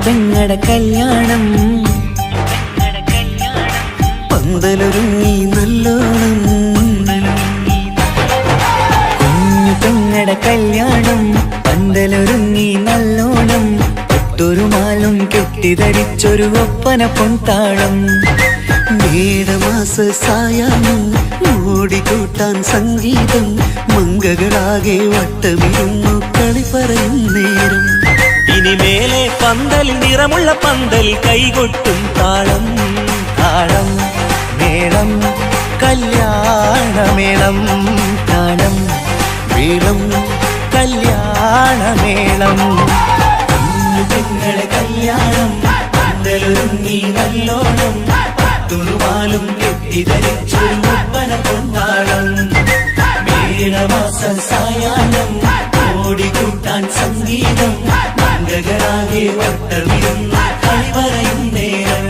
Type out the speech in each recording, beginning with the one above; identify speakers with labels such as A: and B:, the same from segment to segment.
A: പെങ്ങടെ കല്യാണം പന്തലൊരുങ്ങി നല്ലോണം. കുഞ്ഞു പെങ്ങടെ കല്യാണം പന്തലൊരുങ്ങി നല്ലോണം. ഒട്ടൊരു മാലും കെട്ടിധരിച്ചൊരു ഒപ്പന പൊൻതാളം. മേടമാസ സായാഹ്നം ഓടിക്കൂട്ടാൻ സംഗീതം. മംഗകളാകെ വട്ടമിരുന്നു കളി പറയും നേരം.
B: ഇനിമേലെ പന്തൽ നിറമുള്ള പന്തൽ കൈകൊട്ടും താളം.
A: താളം മേളം കല്യാണമേളം. താളം മേളം കല്യാണമേളം. കുഞ്ഞുങ്ങളെ കല്യാണം പന്തലൊരുങ്ങി നല്ലോണം. തുറുമാലും കെട്ടിധരിച്ചൊരു ഒപ്പന പൊൻതാളം. മേടമാസ സായാഹ്നം ഓടിക്കൂട്ടാൻ സംഗീതം. മംഗകളാകെ വട്ടമിരുന്ന് കളി പറയും നേരം.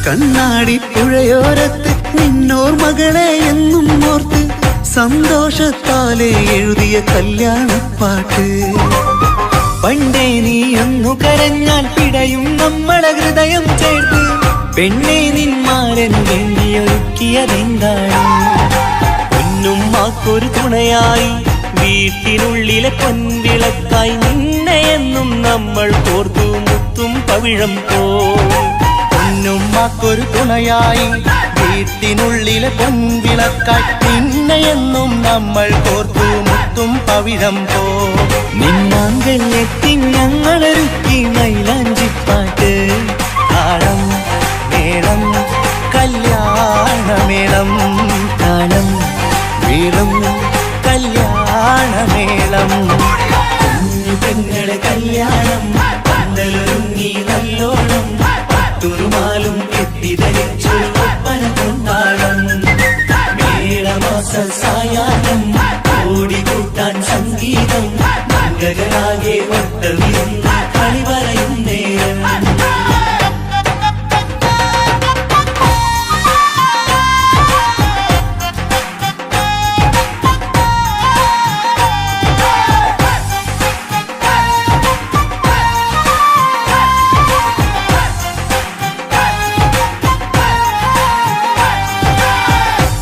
A: കണ്ണാടി പുഴയോരത്ത് നിന്നോർ മകളെ എന്നും ഓർത്ത് സന്തോഷത്താലെ എഴുതിയ കല്യാണപ്പാട്ട്. പണ്ടേ നീ ഒന്നു കരഞ്ഞാൽ പിടയും നമ്മളെ ഹൃദയം ചേർത്ത്. പെണ്ണെ നിന്മാരൻ വേണ്ടിയൊരുക്കിയതെന്താണ്?
B: പൊന്നുമ്മാക്കൊരു തുണയായി വീട്ടിനുള്ളിലെ പൊൻവിളക്കായി നിന്നെയെന്നും നമ്മൾ കോർത്തു മുത്തും പവിഴം പോ.
A: പൊന്നുമ്മാക്കൊരു തുണയായി വീട്ടിനുള്ളിലെ പൊൻവിളക്കായി നിന്നെയെന്നും നമ്മൾ കോർത്തു മുത്തും പവിഴം പോ. നിന്നാങ്കൾ എത്തി ഞങ്ങളൊരുക്കി മൈലാഞ്ചിപ്പാട്ട്. താളം മേളം കല്യാണമേളം. താളം മേളം കല്യാണമേളം. കുഞ്ഞു പെങ്ങളെ കല്യാണം പന്തലൊരുങ്ങി നല്ലോണം. തുറുമാലും കെട്ടിധരിച്ചൊരു ഒപ്പന പൊൻതാളം. മേടമാസ സായാഹ്നം ഓടിക്കൂട്ടാൻ സംഗീതം. മംഗകളാകെ വട്ടമിരുന്ന് കളി പറയും നേരം.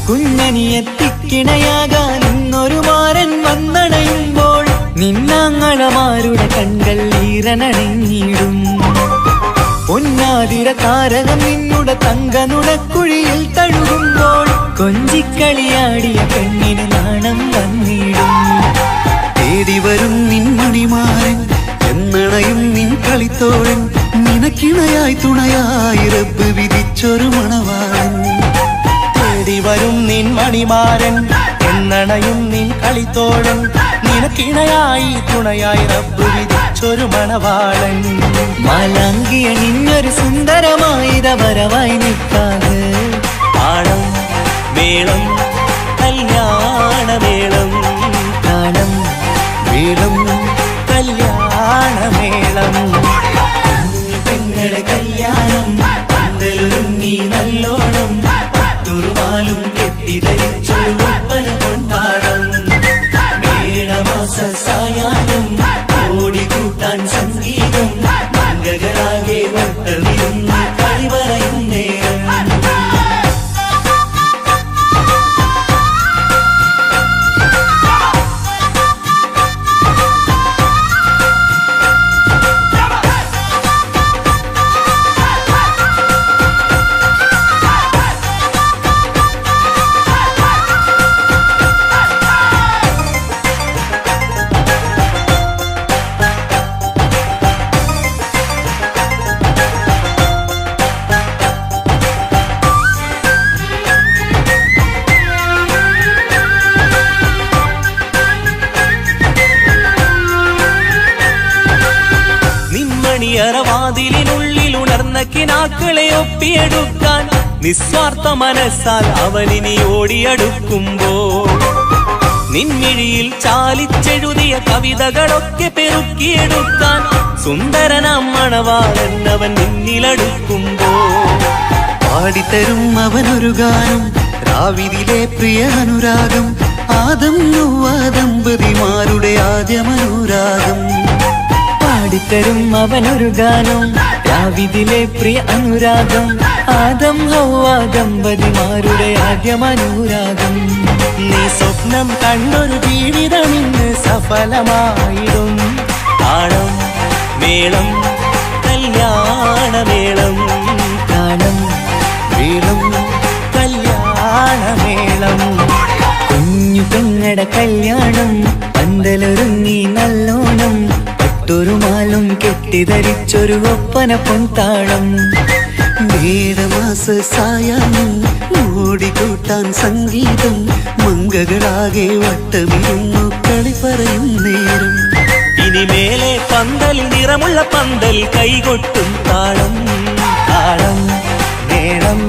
A: കുഞ്ഞനിയെത്തിക്കിണയാകാൻ ഇന്നൊരു മാരൻ വന്നണയുമ്പോൾ നിന്നാങ്ങളമാരുടെ കൺകൾ ഈറനണിഞ്ഞിടും. പൊന്നാതിര താരകം നിന്നുടെ തങ്കനുടക്കുഴിയിൽ തഴുകുമ്പോൾ കൊഞ്ചിക്കളിയാടിയ പെണ്ണിന് നാണം വന്നിടും. തേടി വരും നിൻ മണിമാരൻ എന്നണയും നിൻ കളിത്തോഴൻ. നിനക്കിണയായി തുണയായി റബ്ബ് വിധിച്ചൊരു മണവാളൻ. വരും നിൻ മണിമാരൻ എന്നണയും നിൻ കളിത്തോഴൻ. നിനക്കിണയായി തുണയായി റബ്ബ് വിധിച്ചൊരു മണവാളൻ. മാലാങ്കിയ നിന്നൊരു സുന്ദരമായിത വരവായി നിൽക്കാതെ.
B: താളം മേളം കല്യാണമേളം.
A: താളം മേളം കല്യാണമേളം. പെങ്ങളെ കല്യാണം പന്തലൊരുങ്ങി നല്ലോണം. തുറുമാലും കെട്ടിധരിച്ചൊരു ഒപ്പന പൊൻതാളം. മേടമാസ സായാഹ്നം ഓടിക്കൂട്ടാൻ സംഗീതം. മംഗകളാകെ വട്ടമിരുന്ന് കളി പറയും നേരം.
B: മതിലിനുള്ളിൽ ഉണർന്ന കിനാക്കളെ ഒപ്പിയെടുക്കാൻ നിസ്വാർത്ഥ മനസ്സാൽ അവനിനി ഓടിയടുക്കുമ്പോൾ നിൻമിഴിയിൽ ചാലിച്ചെഴുതിയ കവിതകളൊക്കെ പെറുക്കിയെടുക്കാൻ സുന്ദരനാം മണവാളൻ അവൻ നിന്നിലടുക്കുമ്പോൾ
A: പാടിത്തരും അവനൊരു ഗാനം രാവിതിലെ പ്രിയ അനുരാഗം ആദം ഹവ്വ ദമ്പതിമാരുടെ ആദ്യമനുരാഗം
C: പാടിത്തരും അവനൊരു ഗാനം രാവിതിലെ പ്രിയ അനുരാഗം ആദം ഹവ്വ ദമ്പതിമാരുടെ ആദ്യമനുരാഗം
B: നീ സ്വപ്നം കണ്ടൊരു ജീവിതം ഇന്ന് സഫലമായിടും താളം മേളം കല്യാണമേളം
C: താളം
B: മേളം കല്യാണമേളം
C: കുഞ്ഞു പെങ്ങട കല്യാണം പന്തലൊരുങ്ങി നല്ലോണം പട്ടൊരു മാലും കെട്ടിധരിച്ചൊരു ഒപ്പന പൊൻതാളം
A: മേടമാസ സായാഹ്നം ഓടിക്കൂട്ടാൻ സംഗീതം മംഗകളാകെ വട്ടമിരുന്നു കളി പറയും നേരം
B: ഇനിമേലെ പന്തൽ നിറമുള്ള പന്തൽ കൈകൊട്ടും താളം താളം മേളം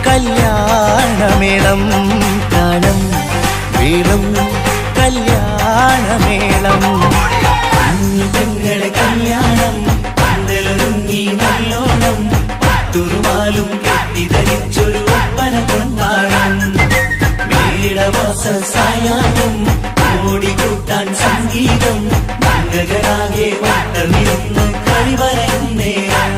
B: കല്യാണമേളം
C: താളം
B: മേളം കല്യാണമേളം
A: പെങ്ങളെ കല്യാണം പന്തലൊരുങ്ങി നല്ലോണം പട്ടുറുമാലും കെട്ടിധരിച്ചൊരു ഒപ്പന കൊണ്ടാടം മേടമാസ സായാഹ്നം ഓടിക്കൂട്ടാൻ സംഗീതം മംഗകളാകെ വട്ടമിരുന്ന് കളി പറയും നേരം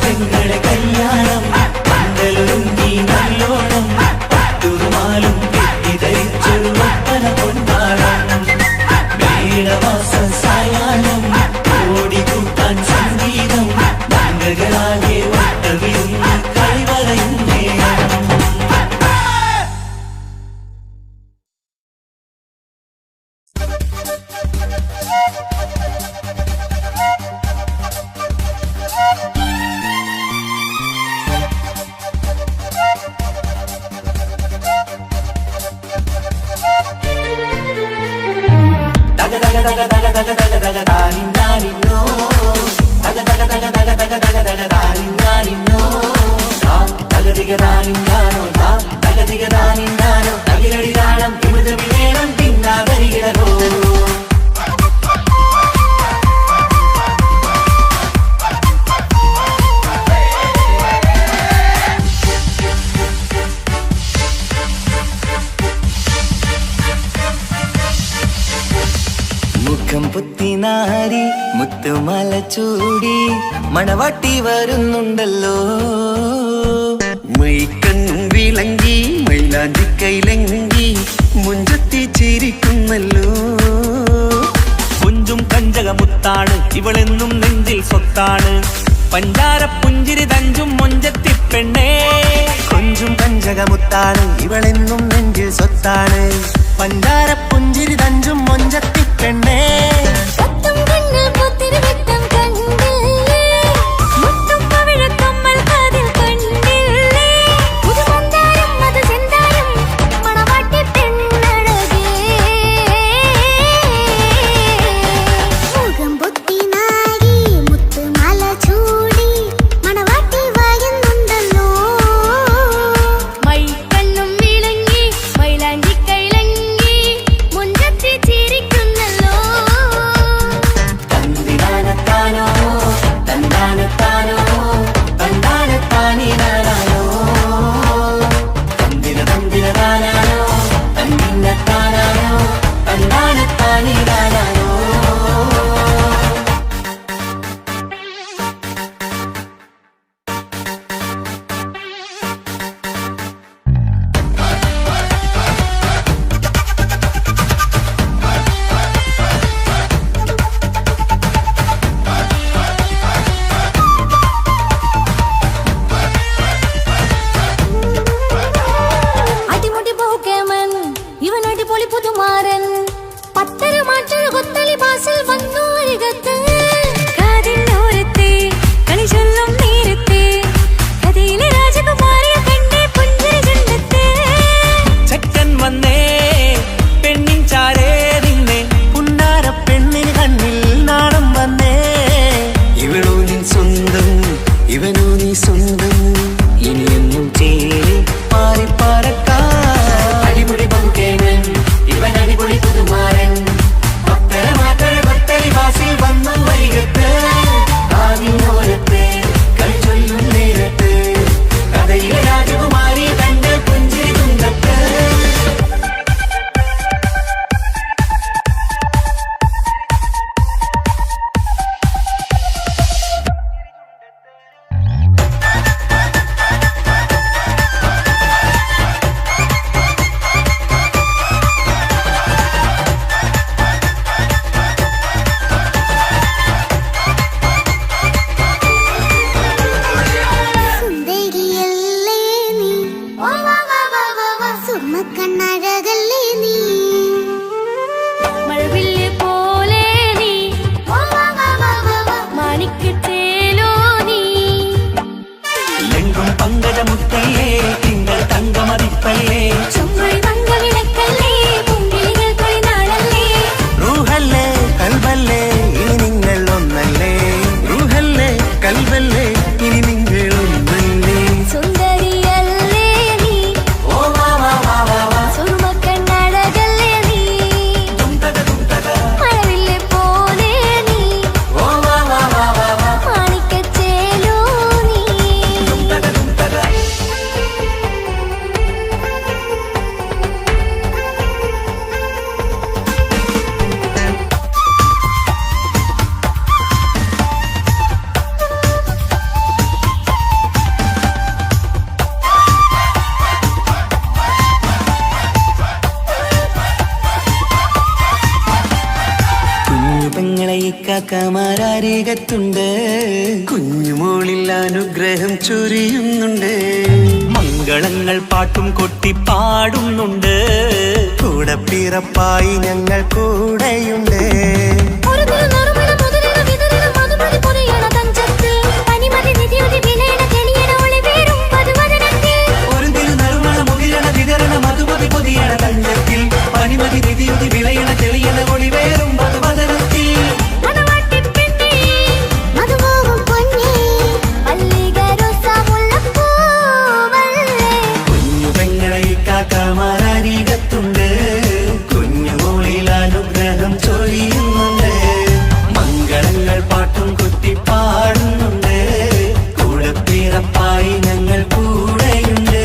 A: പെങ്ങളെ കല്യാണം പന്തലൊരുങ്ങി നല്ലോണം പട്ടുറുമാലും കെട്ടിധരിച്ചൊരു ഒപ്പന കൊണ്ടാടം മേടമാസ സായാഹ്നം ഓടിക്കൂട്ടാൻ സംഗീതം മംഗകളാകെ വട്ടമിരുന്ന് കളി പറയും നേരം
C: മുഖം പുത്തിനാരി മുത്തുമല ചൂടി മണവാട്ടി വരുന്നുണ്ടല്ലോ
A: മൈക്കണ്ണും വിളങ്ങി മൈലാഞ്ചി കൈലങ്കി മുഞ്ചത്തി ചിരിക്കുന്നല്ലോ
B: കുഞ്ചും കഞ്ചകമുത്താണ് ഇവളെന്നും നെഞ്ചിൽ സ്വത്താണ് പഞ്ചാര പുഞ്ചിരി തഞ്ചും മൊഞ്ചത്തി പെണ്ണേ
C: കൊഞ്ചും കഞ്ചകമുത്താണ് ഇവളെന്നും നെഞ്ചിൽ സ്വത്താണ് പഞ്ചാര പുഞ്ചിരി തഞ്ചും മൊഞ്ചത്തി പെണ്ണേ
A: ഇവനോ നീ സ്വന്തം
C: ഇനിയെന്നും ചേരി മാറി പറക്കാം
A: അടിപൊളി ബഹുകേമൻ ഇവൻ അടിപൊളി പുതുമാരൻ ഭക്തര മാറ്റര ഭക്തരി വാസിൽ വന്നു വൈകത്ത് ആവിനോരത്ത് കളി ചൊല്ലും നേരത്ത് കഥയിലെ രാജകുമാരി തന്റെ പുഞ്ചിരി തുണ്ടത്ത്
D: സുന്ദരിയല്ലേ നീ സുർമ്മക്കണ്ണഴകല്ലേ നീ മഴവില്ല് പോലെ നീ മാണിക്കച്ചേലോ നീ
B: എങ്കും പങ്കജമുത്തല്ലേ തിങ്കൾ തങ്കമതിപ്പല്ലേ
D: ചൊവ്വഴി മംഗവിളക്കല്ലേ പൂങ്കിളികൾ തൊഴിനാളല്ലേ
C: റൂഹല്ലേ കൽബല്ലേ ഇനി നിങ്ങൾ ഒന്നല്ലേ
A: റൂഹല്ലേ കൽബല്ലേ ഇനി നിങ്ങളൊന്നല്ലേ
D: സുന്ദരിയല്ലേ നീ സുർമ്മക്കണ്ണഴകല്ലേ നീ മഴവില്ല് പോലെ നീ മാണിക്കച്ചേലോ നീ
C: കുഞ്ഞു പെങ്ങളെ ഇക്കാക്കമാരാരികത്തുണ്ട്
A: കുഞ്ഞുമോളിൽ അനുഗ്രഹം ചൊരിയുന്നുണ്ട്
B: മംഗളങ്ങൾ പാട്ടും കൊട്ടി പാടുന്നുണ്ട്
C: കൂടെ പിറപ്പായി ഞങ്ങൾ കൂടെയുണ്ട്
D: ഒരു തിരുനറുമണ മുതിരണ വിതരണ മധുമതി പൊതിയണ തഞ്ചത്തിൽ പനിമതി നിധിയുതി വിലയണ തെളിയണ ഒളിവേറും മധുവദനത്തിൽ
A: ഒരു തിരുനറുമണ മുകിരണ വിതരണ മധുമതി പൊതിയണ തഞ്ചത്തിൽ പനിമതി നിധിയുതി വിളയണ തെളിയണ ഒളിവേറും മധുവദനത്തിൽ
D: മണവാട്ടിപ്പെണ്ണേ മധുമോഹം പൊന്നേ മല്ലികരൊസ മുല്ലപ്പൂവല്ലേ
A: കുഞ്ഞു പെങ്ങളെ കാക്കമാരാരികത്തുണ്ട് കുഞ്ഞുമോളിൽ അനുഗ്രഹം ചൊരിയുന്നുണ്ട് മംഗളങ്ങൾ പാട്ടും കുത്തി പാടുന്നുണ്ട് കൂടെ പിറപ്പായി ഞങ്ങൾ കൂടെയുണ്ട്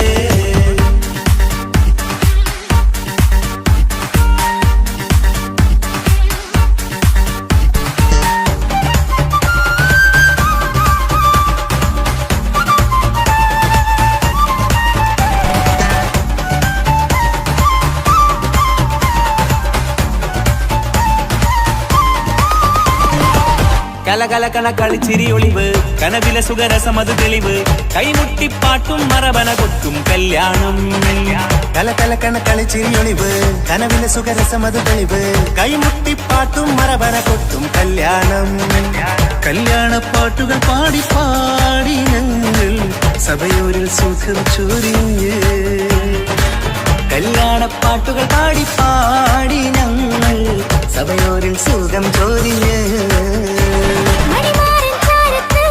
B: കലകലകണ കളിച്ചിരി ഒളിവ് കനവിലെ സുഖരസമത് തെളിവ് കൈമുട്ടിപ്പാട്ടും മറവന കൊട്ടും കല്യാണം
C: കലകലക്കണ കളിച്ചിരിയൊളിവ് കനവിലെ സുഖരസമത് തെളിവ് കൈമുട്ടിപ്പാട്ടും മറവന കൊട്ടും കല്യാണം
A: കല്യാണപ്പാട്ടുകൾ പാടി പാടി ഞങ്ങൾ സഭയോരിൽ സുഖം ചൊരിഞ്ഞ്
C: കല്യാണപ്പാട്ടുകൾ പാടി പാടി ഞങ്ങൾ സഭയോരിൽ സുഖം ചോദിഞ്ഞ്
D: മണിമാരൻ ചാരത്ത്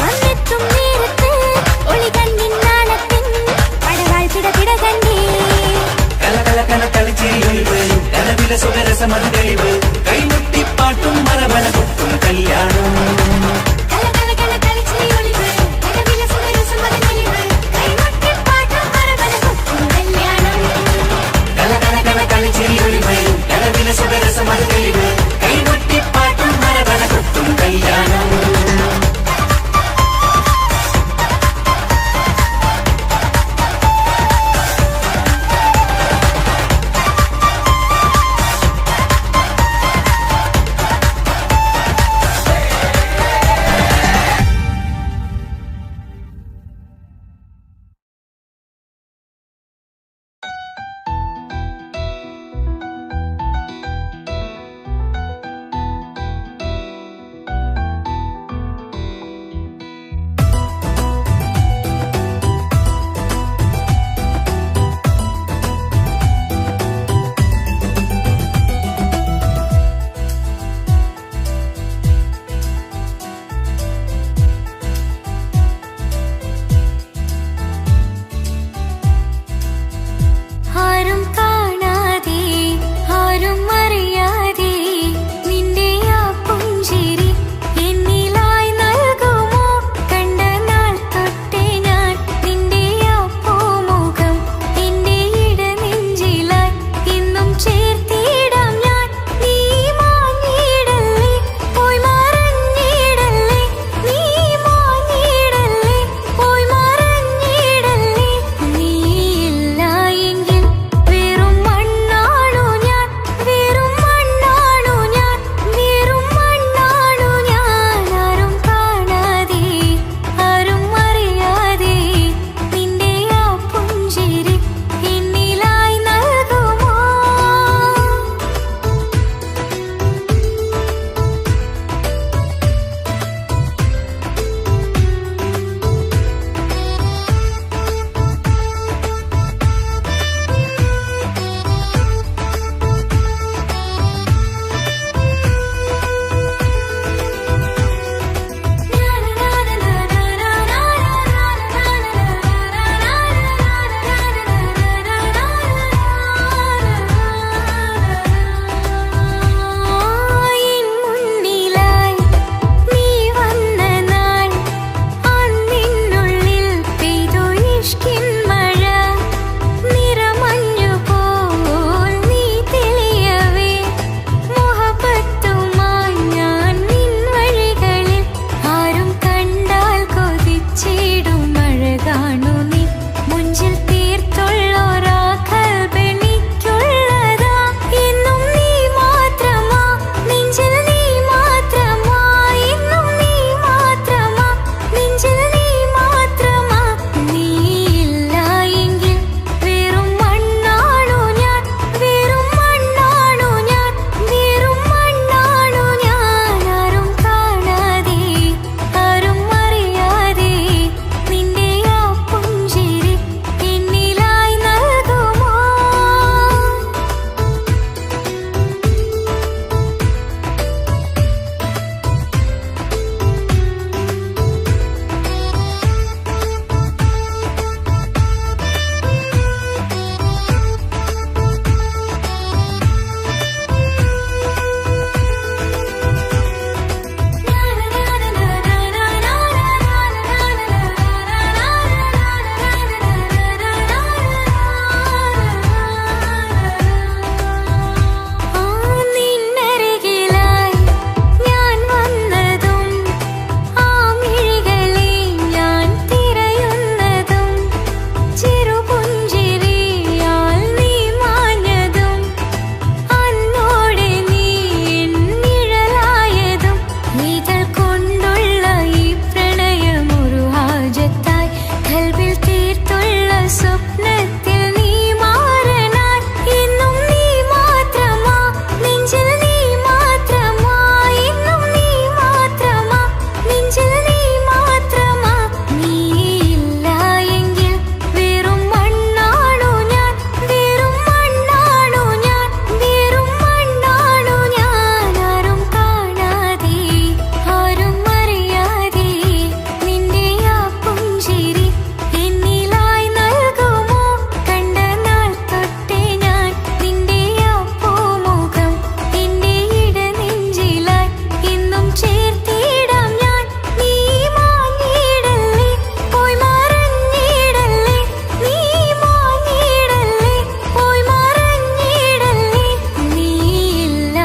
D: വന്നെത്തും നേരത്ത് ഒളികണ്ണിൻ നാണത്തിൻ പടവാൾ പിടപിട കണ്ടേ
A: കലകലകണ കളിച്ചിരിയൊളിവ് കനവിലെ സുഖരസമത് തെളിവ് കൈമുട്ടിപ്പാട്ടും മറവന കൊട്ടും കല്യാണം
D: കലകലകണ കളിച്ചിരിയൊളിവ് കനവിലെ സുഖരസമത് തെളിവ് കൈമുട്ടിപ്പാട്ടും മറവന കൊട്ടും കല്യാണം
A: കലകലകണ കളിച്ചിരിയൊളിവ് കനവിലെ സുഖരസമത് തെളിവ് കൈമുട്ടിപ്പാട്ടും മറവന കൊട്ടും കല്യാണം
D: ആരാണു നീ മുഞ്ചിൽ തീർത്തുള്ളോരാ കൽബെനിക്കുള്ളതാ എന്നും നീ മാത്രമാ നെഞ്ചിൽ നീ മാത്രമാ എന്നും നീ മാത്രമാ നെഞ്ചിൽ നീ മാത്രമാ നീ ഇല്ല എങ്കിൽ വെറും മണ്ണാണു ഞാൻ വെറും മണ്ണാണു ഞാൻ വെറും മണ്ണാണു ഞാൻ ആരും കാണാതെ ആരും അറിയാതെ നിന്റെ ആ പുഞ്ചിരി എന്നിലായി നൽകുമോ നിന്നരികിലായി ഞാൻ വന്നതും ആ മിഴികളെ ഞാൻ തിരയുന്നതും ചെറുപുഞ്ചിരിയാൽ നീ മാഞ്ഞതും അന്നോടെ നീ നിഴലായതും നീതൽ കൊണ്ടുള്ള ഈ പ്രണയമൊരു ഹാജത്തായി കൽബിൽ തീർത്തുള്ള സ്വപ്നത്തിൽ നീ മാറനായി എന്നും നീ മാത്രമാ നെഞ്ചിൽ നീ മാത്രമാ എന്നും നീ മാത്രമാ നെഞ്ചിൽ നീ മാത്രമാ നീ ഇല്ല എങ്കിൽ വെറും മണ്ണാണു ഞാൻ വെറും മണ്ണാണു ഞാൻ വെറും മണ്ണാണു ഞാൻ ആരും കാണാതെ ആരും അറിയാതെ നിന്റെ ആ പുഞ്ചിരി എന്നിലായി നൽകുമോ കണ്ട നാൾ തൊട്ടേ ഞാൻ നിന്റെ ആ പൂമുഖം എന്റെ ഇടനെഞ്ചിലായി എന്നും ചേർത്തിടാം ഞാൻ നീ മാഞ്ഞിടല്ലേ പോയി മറഞ്ഞിടല്ലേ നീ മാഞ്ഞിടല്ലേ പോയി മറഞ്ഞിടല്ലേ നീ ഇല്ല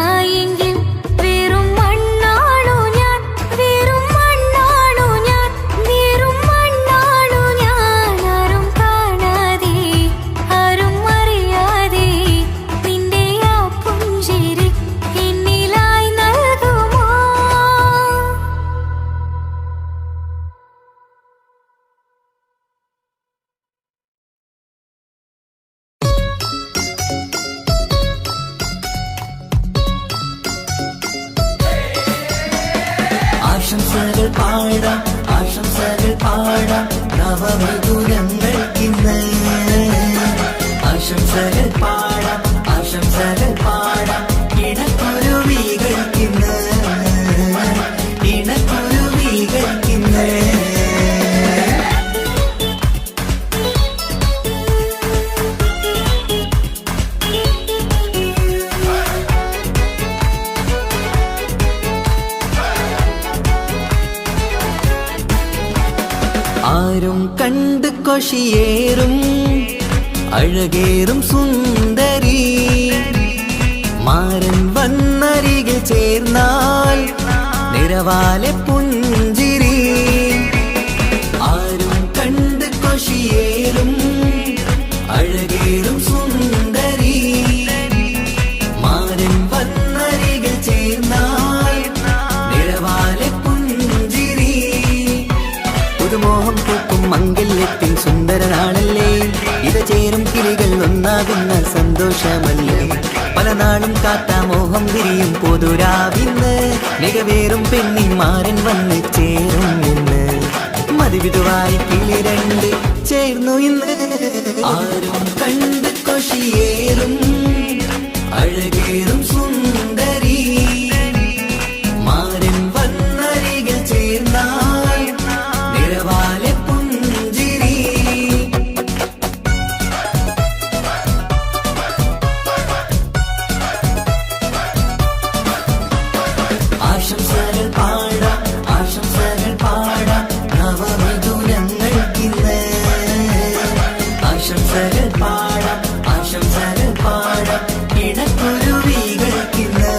D: എങ്കിൽ വെറും മണ്ണാണു ഞാൻ വെറും മണ്ണാണു ഞാൻ വെറും മണ്ണാണു ഞാൻ ആരും കാണാതെ ആരും അറിയാതെ നിന്റെ ആ പുഞ്ചിരി എന്നിലായി നൽകുമോ
C: ആശംസകൾ പാടാം ആശംസകൾ പാടാം നവമധുരങ്ങൾക്കിന്ന് ആശംസകൾ പാടാം ആശംസകൾ പാടാം ഇണക്കുരുവികൾക്കിന്ന് ഇണക്കുരുവികൾക്കിന്ന് ആരും കണ്ട് കൊഷിയേറും അഴകേറും സുന്ദരി മാരൻ വന്നരികിൽ ചേർന്നാൽ നിറവാലെ പുഞ്ചിരി ആരും കണ്ട് കൊഷിയേറും അഴകേറും സുന്ദരി മാരൻ വന്നരികിൽ ചേർന്നാൽ നിറവാലെ പുഞ്ചിരി പുതുമോഹം പൂക്കും മംഗല്യത്തിൻ സുന്ദരനാണല്ലേ ഇത് ചേരും കിളികൾ ഒന്നാകുന്ന സന്തോഷമല്ലേ പല നാളും കാത്ത മോഹം വിരിയും പൊതുരാവിന്ന് മികവേറും പെണ്ണിന്മാരൻ വന്ന് ചേരും ഇന്ന് മതിവിധുവായി കിളി രണ്ട് ചേർന്നു ഇന്ന് ആരും കണ്ട് കൊഷിയേറും അഴകേറും സുന്ദരി മാരൻ വന്നരികിൽ ചേർന്നാൽ നിറവാലെ പുഞ്ചിരി ആശംസകൾ പാടാം ആശംസകൾ പാടാം നവമധുരങ്ങൾക്കിന്ന് ആശംസകൾ പാടാം ആശംസകൾ പാടാം ഇണക്കുരുവികൾക്കിന്ന്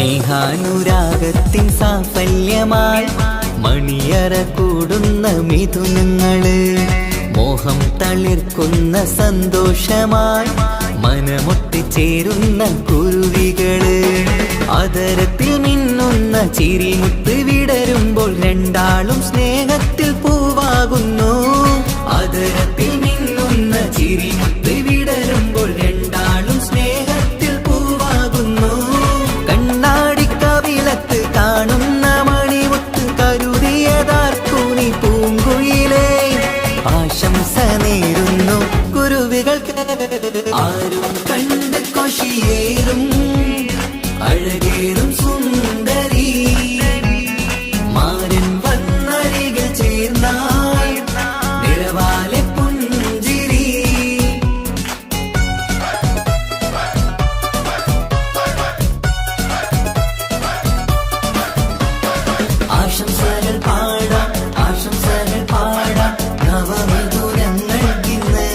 C: സ്നേഹാനുരാഗത്തിൻ സാഫല്യമായി മണിയറ കൂടുന്ന മിഥുനങ്ങള്, മോഹം തളിർക്കുന്ന സന്തോഷമായി മനമൊട്ടിച്ചേരുന്ന കുരുവികള്, അതരത്തിൽ മിന്നുന്ന ചിരിമുത്ത് വിടരുമ്പോൾ രണ്ടാളും സ്നേഹത്തിൽ പൂവാകുന്നു. അതരത്തിൽ മിന്നുന്ന ചിരിമുത്ത് വിടരുമ്പോൾ രണ്ടാളും സ്നേഹത്തിൽ പൂവാകുന്നു. കണ്ണാടിക്കവിളത്ത് കാണുന്ന മണിമുത്ത് കരുതിയതാർക്കു നീ പൂങ്കുയിലേ, ആശംസ നേരുന്നു കുരുവികൾക്ക്. ആരും കണ്ട് കൊഷിയേറും അഴകേറും സുന്ദരി, മാരൻ വന്നരികിൽ ചേർന്നാൽ നിറവാലെ പുഞ്ചിരി. ആശംസകൾ പാടാം, ആശംസകൾ പാടാം നവമിഥുനങ്ങൾക്കിന്ന്.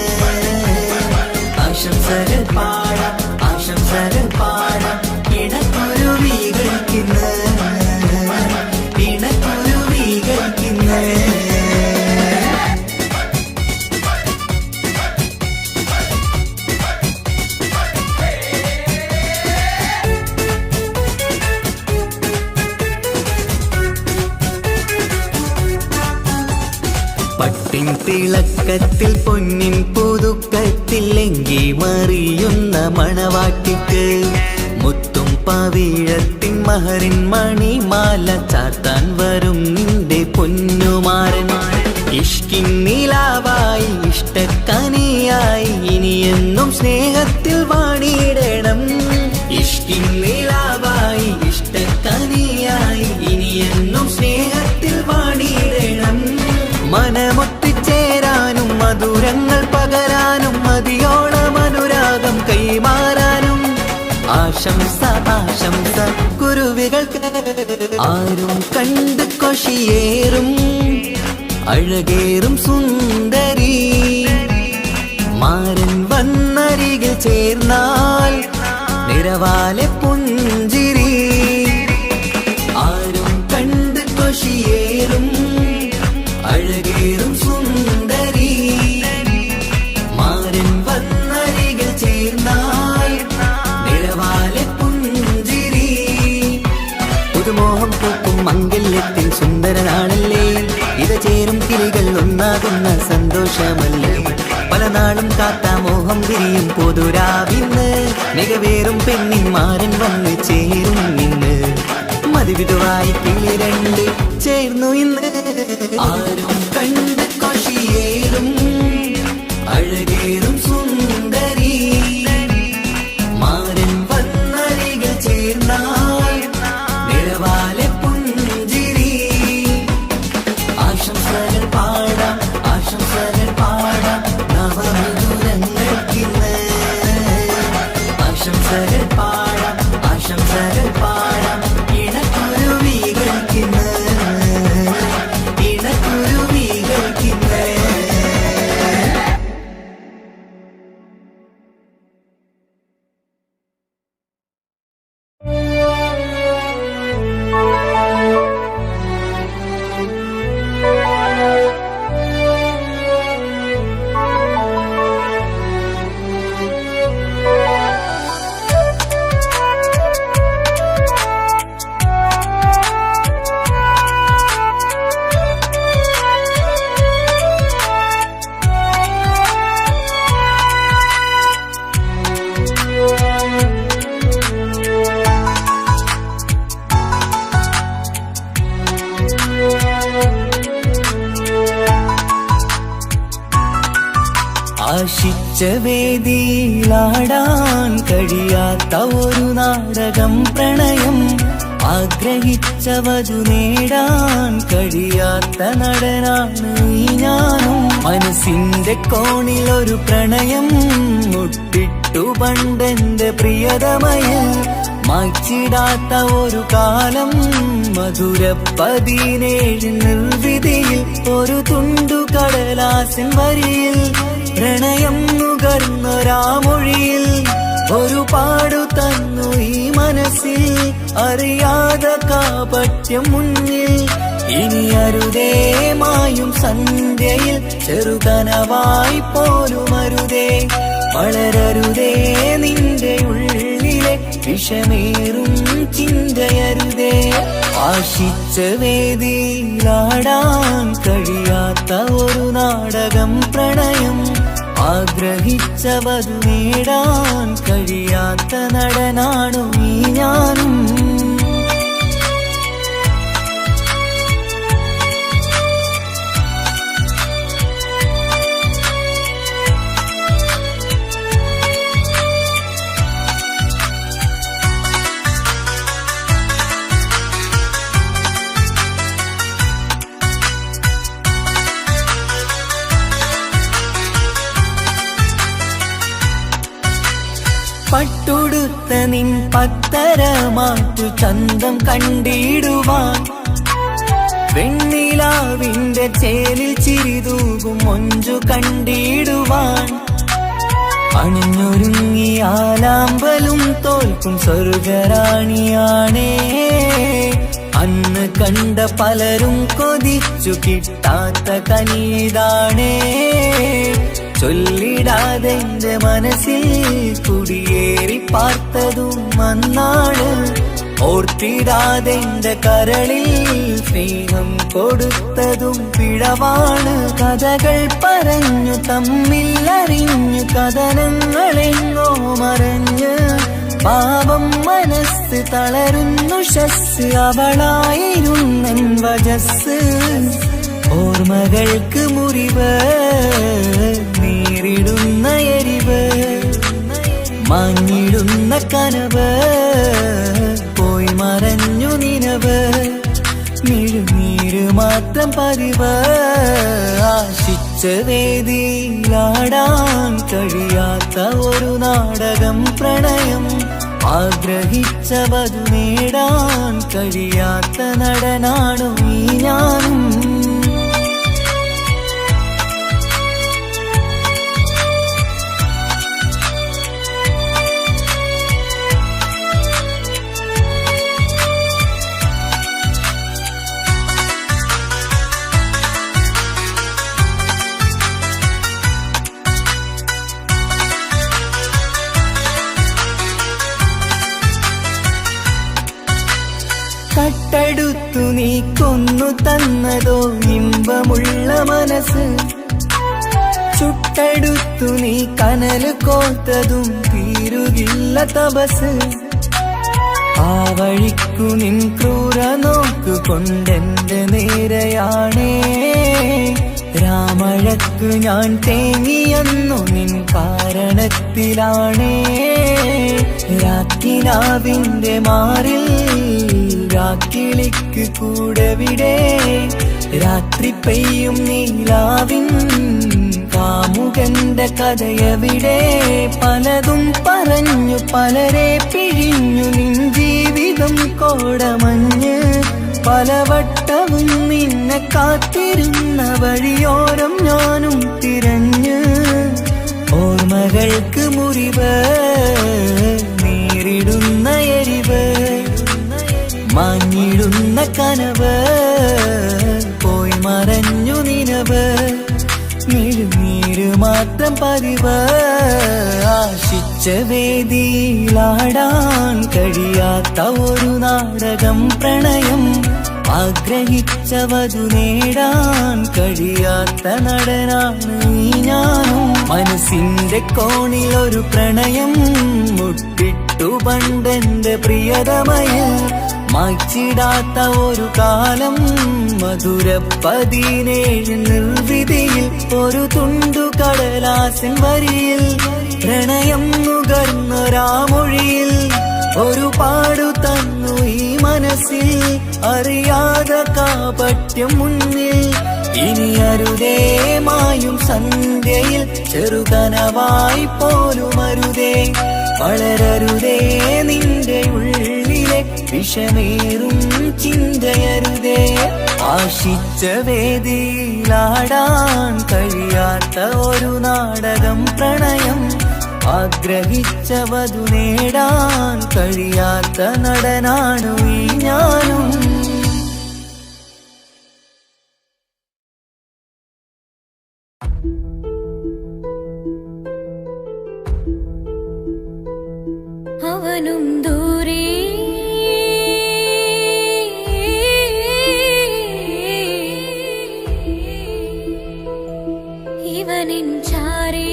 C: ആശംസകൾ പാടാം, ആശംസകൾ പാടാം ഇണക്കുരുവികൾക്കിന്ന്, ഇണക്കുരുവികൾക്കിന്ന്. പട്ടിൻ തിളക്കത്തിൽ പൊന്നിൻ പുതുക്കത്തിൽ എങ്കി മറിയുന്ന മണവാട്ടിക്ക്, മുത്തും പവിഴത്തിൻ മഹറിൻ മണിമാല ചാർത്താൻ വരും നിന്റെ പൊന്നുമാരൻ. ഇഷ്കിൻ നിലാവായി ഇഷ്ടക്കനിയായി ഇനിയെന്നും സ്നേഹത്തിൽ വാണിയിടണം. ഇഷ്കിൻ നിലാവായി ഇഷ്ടക്കനിയായി ഇനിയെന്നും സ്നേഹത്തിൽ വാണിയിടണം. മനമൊത്തിച്ചേരാനും മധുരങ്ങൾ പകരാനും മതിയോളം അനുരാഗം കൈമാറാനും ആശംസ, ആശംസ കുരുവികൾക്ക്. ആരും കണ്ട് കൊഷിയേറും അഴകേറും സുന്ദരി, മാരൻ വന്നരികിൽ ചേർന്നാൽ നിറവാലെ പുഞ്ചിരി. ആരും കണ്ട് കൊഷിയേറും അഴകേറും സുന്ദരി, മാരൻ വന്നരികിൽ ചേർന്നാൽ നിറവാലെ പുഞ്ചിരി. പുതുമോഹം പൂക്കും മംഗല്യത്തിൻ സുന്ദരനാണല്ലേ, ഇത് ചേരും കിളികൾ ഒന്നാകുന്ന സന്തോഷമല്ലേ. പല നാളും കാത്ത മോഹം വിരിയും പൊതുരാവിന്ന്, മികവേറും പെണ്ണിൻ മാരൻ വന്ന് ചേരും ഇന്ന്. മതിവിധുവായി കിളി രണ്ട് ചേർന്നു ഇന്ന്. ആരും കണ്ട് കൊഷിയേറും അഴകേറും സുന്ദരി, മാരൻ വന്നരികിൽ ചേർന്നാൽ നിറവാലെ പുഞ്ചിരി. ആശംസകൾ പാടാം, ആശംസകൾ പാടാം നവമിഥുനങ്ങൾക്കിന്ന്. ആശംസകൾ പാടാം, ആശംസകൾ പാടാം ഇണക്കുരുവികൾക്കിന്ന്, ഇണക്കുരുവികൾക്കിന്ന്. ആശിച്ച വേദിയിലാടാൻ കഴിയാത്ത ഒരു നാടകം പ്രണയം, ആഗ്രഹിച്ച വധു നേടാൻ കഴിയാത്ത നടനാണ് ഈ ഞാനും. മനസ്സിന്റെ കോണിലൊരു പ്രണയം മുട്ടിട്ടു പണ്ടെന്റെ പ്രിയതമയിൽ, മായ്ച്ചിടാത്ത ഒരു കാലം മധുര 17 നിർവിധിയിൽ, ഒരു തുണ്ടു കടലാസിൻ വരിയിൽ പ്രണയം നുകർന്നൊരാമൊഴിയിൽ ഒരുപാടു തന്നു ഈ മനസ്സിൽ അറിയാതെ കാപട്യം മുന്നിൽ ഇനി അരുതേ മായും സന്ധ്യയിൽ ചെറുകനവായി പോലും അരുതേ വളരരുതേ നിന്റെ ഉള്ളിലെ വിഷമേറും ചിന്തയരുതേ ആശിച്ച വേദിയിലാടാൻ കഴിയാത്ത ഒരു നാടകം പ്രണയം ആഗ്രഹിച്ചവതു നേടാൻ കഴിയാത്ത നടനാണു നീ ഞാനും പട്ടുടുത്ത നിൻ പത്തരമാറ്റു ചന്തം കണ്ടിടുവാൻ വെണ്ണിലാവിന്റെ ചേലിൽ ചിരിതൂകും മൊഞ്ചു കണ്ടിടുവാൻ അണിഞ്ഞൊരുങ്ങിയാലാമ്പലും തോൽക്കും സ്വർഗറാണിയാണേ അന്ന് കണ്ട പലരും കൊതിച്ചു കിട്ടാത്ത കനിതാണേ ചൊല്ലിടാതെ എന്റെ മനസ്സിൽ കുടിയേറി പാർത്തതും അന്നാണ് ഓർത്തിടാതെ എന്റെ കരളിൽ സ്നേഹം കൊടുത്തതും പിഴവാണ് കഥകൾ പറഞ്ഞു തമ്മിൽ അറിഞ്ഞു കഥനങ്ങളെങ്ങോ മറഞ്ഞ് പാപം മനസ്സ് തളരുന്നു ശസ് അവളായിരുന്നൻ വജസ് ഓർമ്മകൾക്ക് മുറിവ് നേരിടുന്ന എരിവ് മാഞ്ഞിടുന്ന കനവ് പോയി മറഞ്ഞു നിനവ് മിഴുനീര് മാത്രം പതിവ് ആശിച്ച വേദിയിലാടാൻ കഴിയാത്ത ഒരു നാടകം പ്രണയം ആഗ്രഹിച്ചവതു നേടാൻ കഴിയാത്ത നടനാണു നീ ഞാനും കട്ടെടുത്തു നീ കൊന്നു തന്നതോ ഇമ്പമുള്ള മനസ്സ് ചുട്ടെടുത്തു നീ കനല് കോത്തതും തീരുകില്ല തപസ് ആ വഴിക്കു നിൻ ക്രൂര നോക്കു കൊണ്ടെന്റെ നേരെയാണേ രാമഴക്കു ഞാൻ തേങ്ങിയെന്നു നിൻ കാരണത്തിലാണേ രാക്കിനാവിന്റെ മാറിൽ രാക്കിളിക്ക് കൂടവിടെ രാത്രി പെയ്യും നീലാവിൻ കാമുകന്റെ കഥയവിടെ പലതും പറഞ്ഞു പലരെ പിഴിഞ്ഞു നിൻ ജീവിതം കോടമഞ്ഞ് പലവട്ടവും നിന്നെ കാത്തിരുന്ന വഴിയോരം ഞാനും തിരഞ്ഞ് ഓർമ്മകൾക്ക് മുറിവ് നേരിടുന്ന എരിവ് മാഞ്ഞിടുന്ന കനവ് പോയി മറഞ്ഞു നിനവ് മിഴുനീര് മാത്രം പതിവ് ആശിച്ച വേദിയിലാടാൻ കഴിയാത്ത ഒരു നാടകം പ്രണയം ആഗ്രഹിച്ചവതു നേടാൻ കഴിയാത്ത നടനാണ് നീ ഞാനും മനസ്സിന്റെ കോണിൽ ഒരു പ്രണയം മുട്ടിട്ടു പണ്ടെന്റെ പ്രിയതമയിൽ മായ്ച്ചിടാത്ത ഒരു കാലം മധുര 17 നിർവിധിയിൽ ഒരു തുണ്ടു കടലാസിൻ വരിയിൽ പ്രണയം നുകർന്നൊരാമൊഴിയിൽ ഒരുപാടു തന്നു ഈ മനസ്സിൽ അറിയാതെ കാപട്യം മുന്നിൽ ഇനി അരുതേ മായും സന്ധ്യയിൽ ചെറുകനവായി പോലും അരുതേ വളരരുതേ നിന്റെ ഉള്ളിലെ വിഷമേറും ചിന്തയരുതേ ആശിച്ച വേദിയിലാടാൻ കഴിയാത്ത ഒരു നാടകം പ്രണയം ആഗ്രഹിച്ചവതു നേടാൻ കഴിയാത്ത നടനാണു ഈ ഞാനും.
D: അവനും ദൂരെ ഇവനിൻ ചാരേ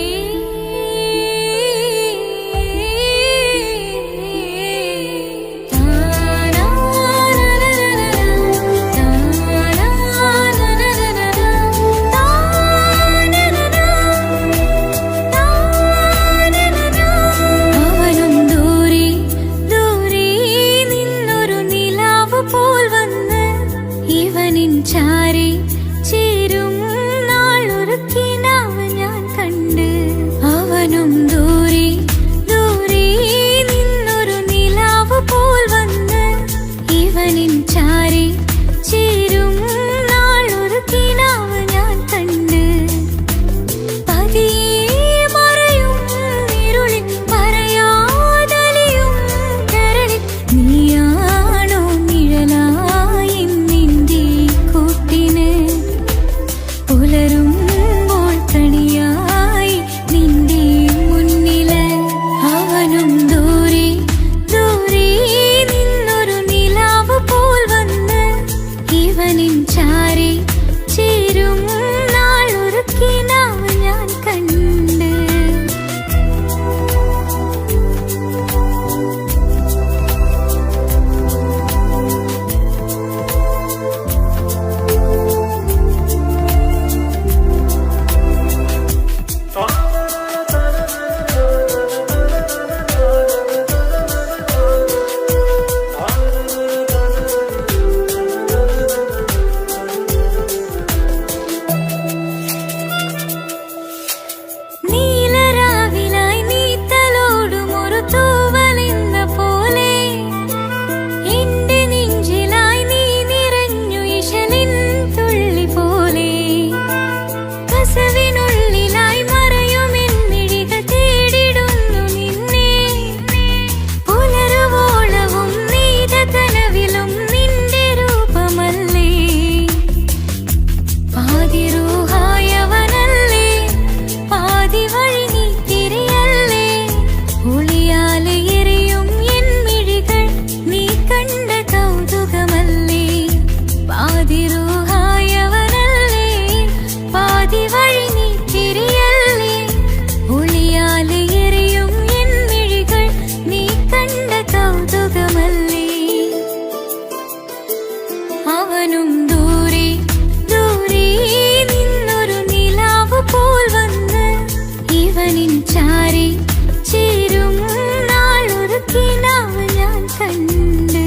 D: ചാരി ചേരും നാളൊരുക്കി നാവ് ഞാൻ കണ്ട്. അവനും ദൂരെ ദൂരെ നിന്നൊരു നിലാവ് പോൽ വന്ന് ഇവനിൻ ചാരി ചേരും നാളൊരുക്കി നാവ് ഞാൻ കണ്ട്. പതിയെ മറയും ഇരുളിൽ പറയാതലിയും കരളിൽ നീയാണോ നിഴലായി പുലരുമ്പോൾ കണിയായി നിന്റെ മുന്നില്. അവനും ദൂരെ ദൂരെ നിന്നൊരു നിലാവ് പോൽ വന്ന് ഇവനിൻ ചാരി ചേരും നാളൊരുക്കി നാവ് ഞാൻ കണ്ട്. അവനും ദൂരെ ദൂരെ നിന്നൊരു നിലാവ് പോൽ വന്ന് ഇവനിൻ ചാരി ചേരും നാളൊരുക്കി നാവ് ഞാൻ കണ്ട്.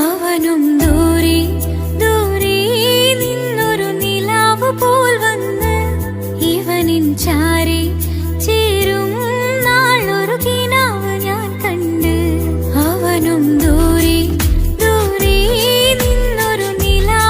D: അവനും ദൂരെ ദൂരെ നിന്നൊരു നിലാവ് പോൽ വന്ന് ഇവനിൻ ചാരി ചേരും നാളൊരുക്കി നാവ് ഞാൻ കണ്ട്. അവനും ദൂരെ ദൂരെ നിന്നൊരു നിലാവ്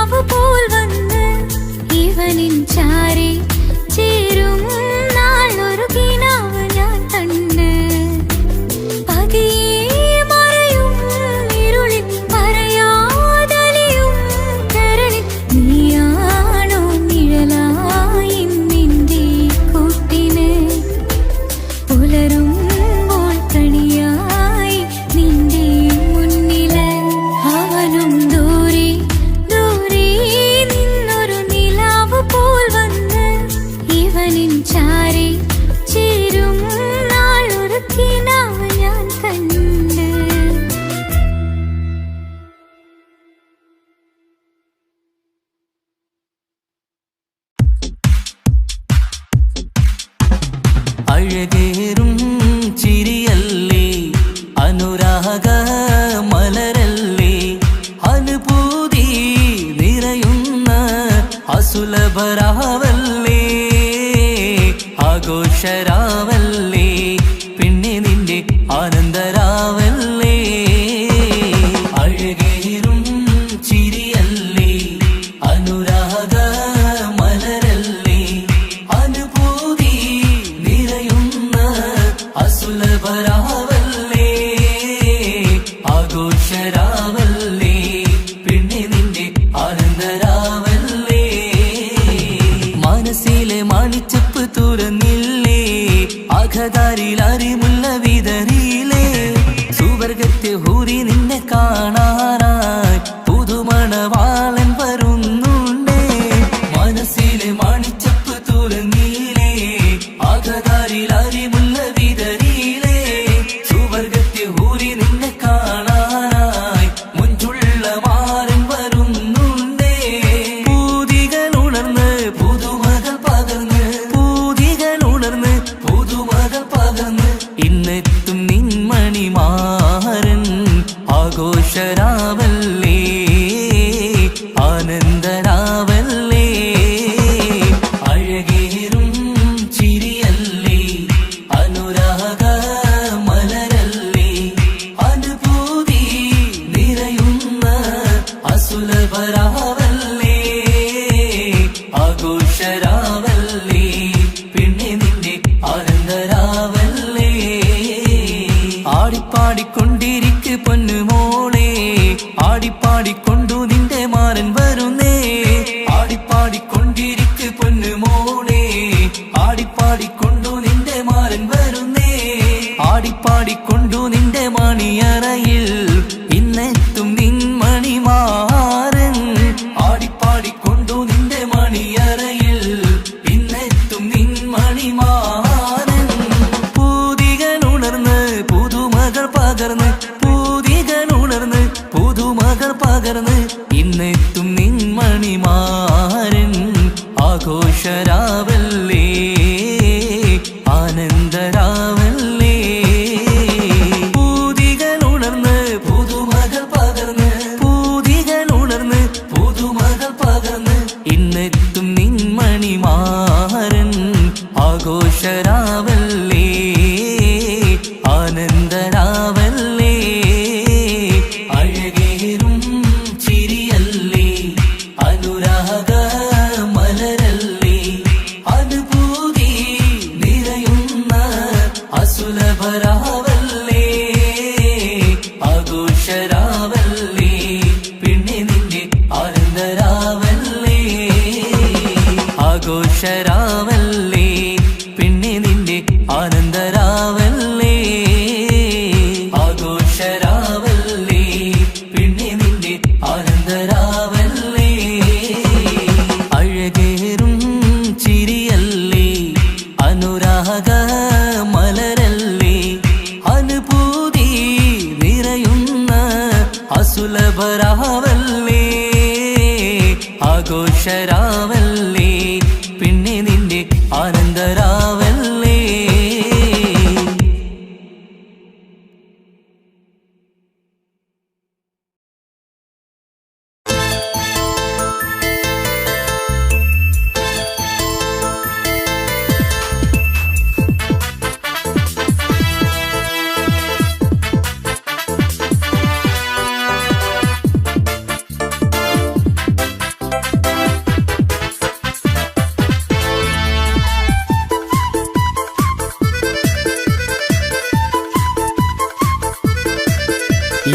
D: ചാരി ചേരും നാളൊരു കിനാവ് ഞാൻ കണ്ട്.
C: അഴകേറും ചിരിയല്ലേ അനുരാഗ മലരല്ലേ അനുഭൂതി നിറയുന്ന അസുലഭരാവല്ലേ ആഘോഷരാവല്ലേ പിന്നെ നിന്റെ ആനന്ദരാവല്ലേ. അഴകേറും ചിരിയല്ലേ അനുരാഗ മലരല്ലേ അനുഭൂതി നിറയുന്ന അസുലഭരാവല്ലേ ആഘോഷരാവല്ലേ പിന്നെ നിന്റെ ആനന്ദരാവല്ലേ. മനസ്സിലെ മാണിച്ചപ്പ് തുറന്നില്ലേ അഖദാരിൽ അറിമുള്ള വിതറിയില്ലേ സുവർഗത്തെ ഹൂറി നിന്നെ കാണാനായി പുതുമണവാളൻ വരുന്നുണ്ടേ. മനസ്സിലെ മാണിച്ചപ്പ് തുറന്നില്ലേ അഖദാരിൽ അറിമുള്ള വിതറിയില്ലേ സുവർഗത്തെ ഹൂറി നിന്നെ കാണാനായി മുഞ്ചുള്ള മാരൻ വരുന്നുണ്ടേ. പൂതികൾ ഉണർന്ന് പുതുമകൾ പകർന്ന് പൂതികൾ ഉണർന്ന് പുതുമകൾ പകർന്ന് ഇന്നെത്തും നിൻമണിമാരൻ ആഘോഷരാവല്ലേ ആനന്ദരാവല്ലേ. അഴകേറും ചിരിയല്ലേ അനുരാഗ മലരല്ലേ അനുഭൂതി നിറയുന്ന അസുലഭരാവല്ലേ ആഘോഷരാവല്ലേ പിന്നെ നിന്റെ ആനന്ദരാവല്ലേ. ആടിപ്പാടിക്കൊണ്ടിരിക്ക് പൊന്നുമോളെ ആടിപ്പാടിക്കൊണ്ടു നിന്റെ മാരൻ വരുന്നേ. ആടിപ്പാടിക്കൊണ്ടിരിക്ക് പൊന്നുമോളെ ആടിപ്പാടിക്കൊണ്ടു നിന്റെ മാരൻ വരുന്നേ. ആടിപ്പാടിക്കൊണ്ടു നിന്റെ മണിയറയിൽ ഇന്നെത്തും നിൻമണിമാരൻ ആടിപ്പാടിക്കൊണ്ടു നിന്റെ മണിയറയിൽ ഇന്നെത്തും നിൻമണിമാരൻ. പൂതികൾ ഉണർന്ന് പുതുമകൾ പകർന്ന് പൂതികൾ ഉണർന്ന് പുതുമകൾ പകർന്ന് ഇന്നെത്തും നിൻമണിമാരൻ ആഘോഷരാവല്ലേ ആനന്ദരാവല്ലേ. പൂതികൾ ഉണർന്ന് പുതുമകൾ പകർന്ന് പൂതികൾ ഉണർന്ന് പുതുമകൾ പകർന്ന് ഇന്നെത്തും നിൻമണിമാരൻ ആഘോഷരാവല്ലേ ആനന്ദരാവല്ലേ. അഴകേറും ചിരിയല്ലേ അനുരാഗ മലരല്ലേ അനുഭൂതി നിറയുന്ന അസുലഭരാവല്ലേ ആഘോഷരാവല്ലേ പിന്നെ നിന്റെ ആനന്ദരാവല്ലേ ആഘോഷരാവല്ലേ പിന്നെ നിന്റെ ആനന്ദരാവല്ലേ ആഘോഷരാവല്ലേ പിന്നെ നിന്റെ ആനന്ദരാവല്ലേ. അഴകേറും ചിരിയല്ലേ അനുരാഗ മലരല്ലേ അനുഭൂതി നിറയുന്ന അസുലഭരാവല്ലേ ആഘോഷരാവല്ലേ പിന്നെ നിന്റെ ആനന്ദരാവല്ലേ.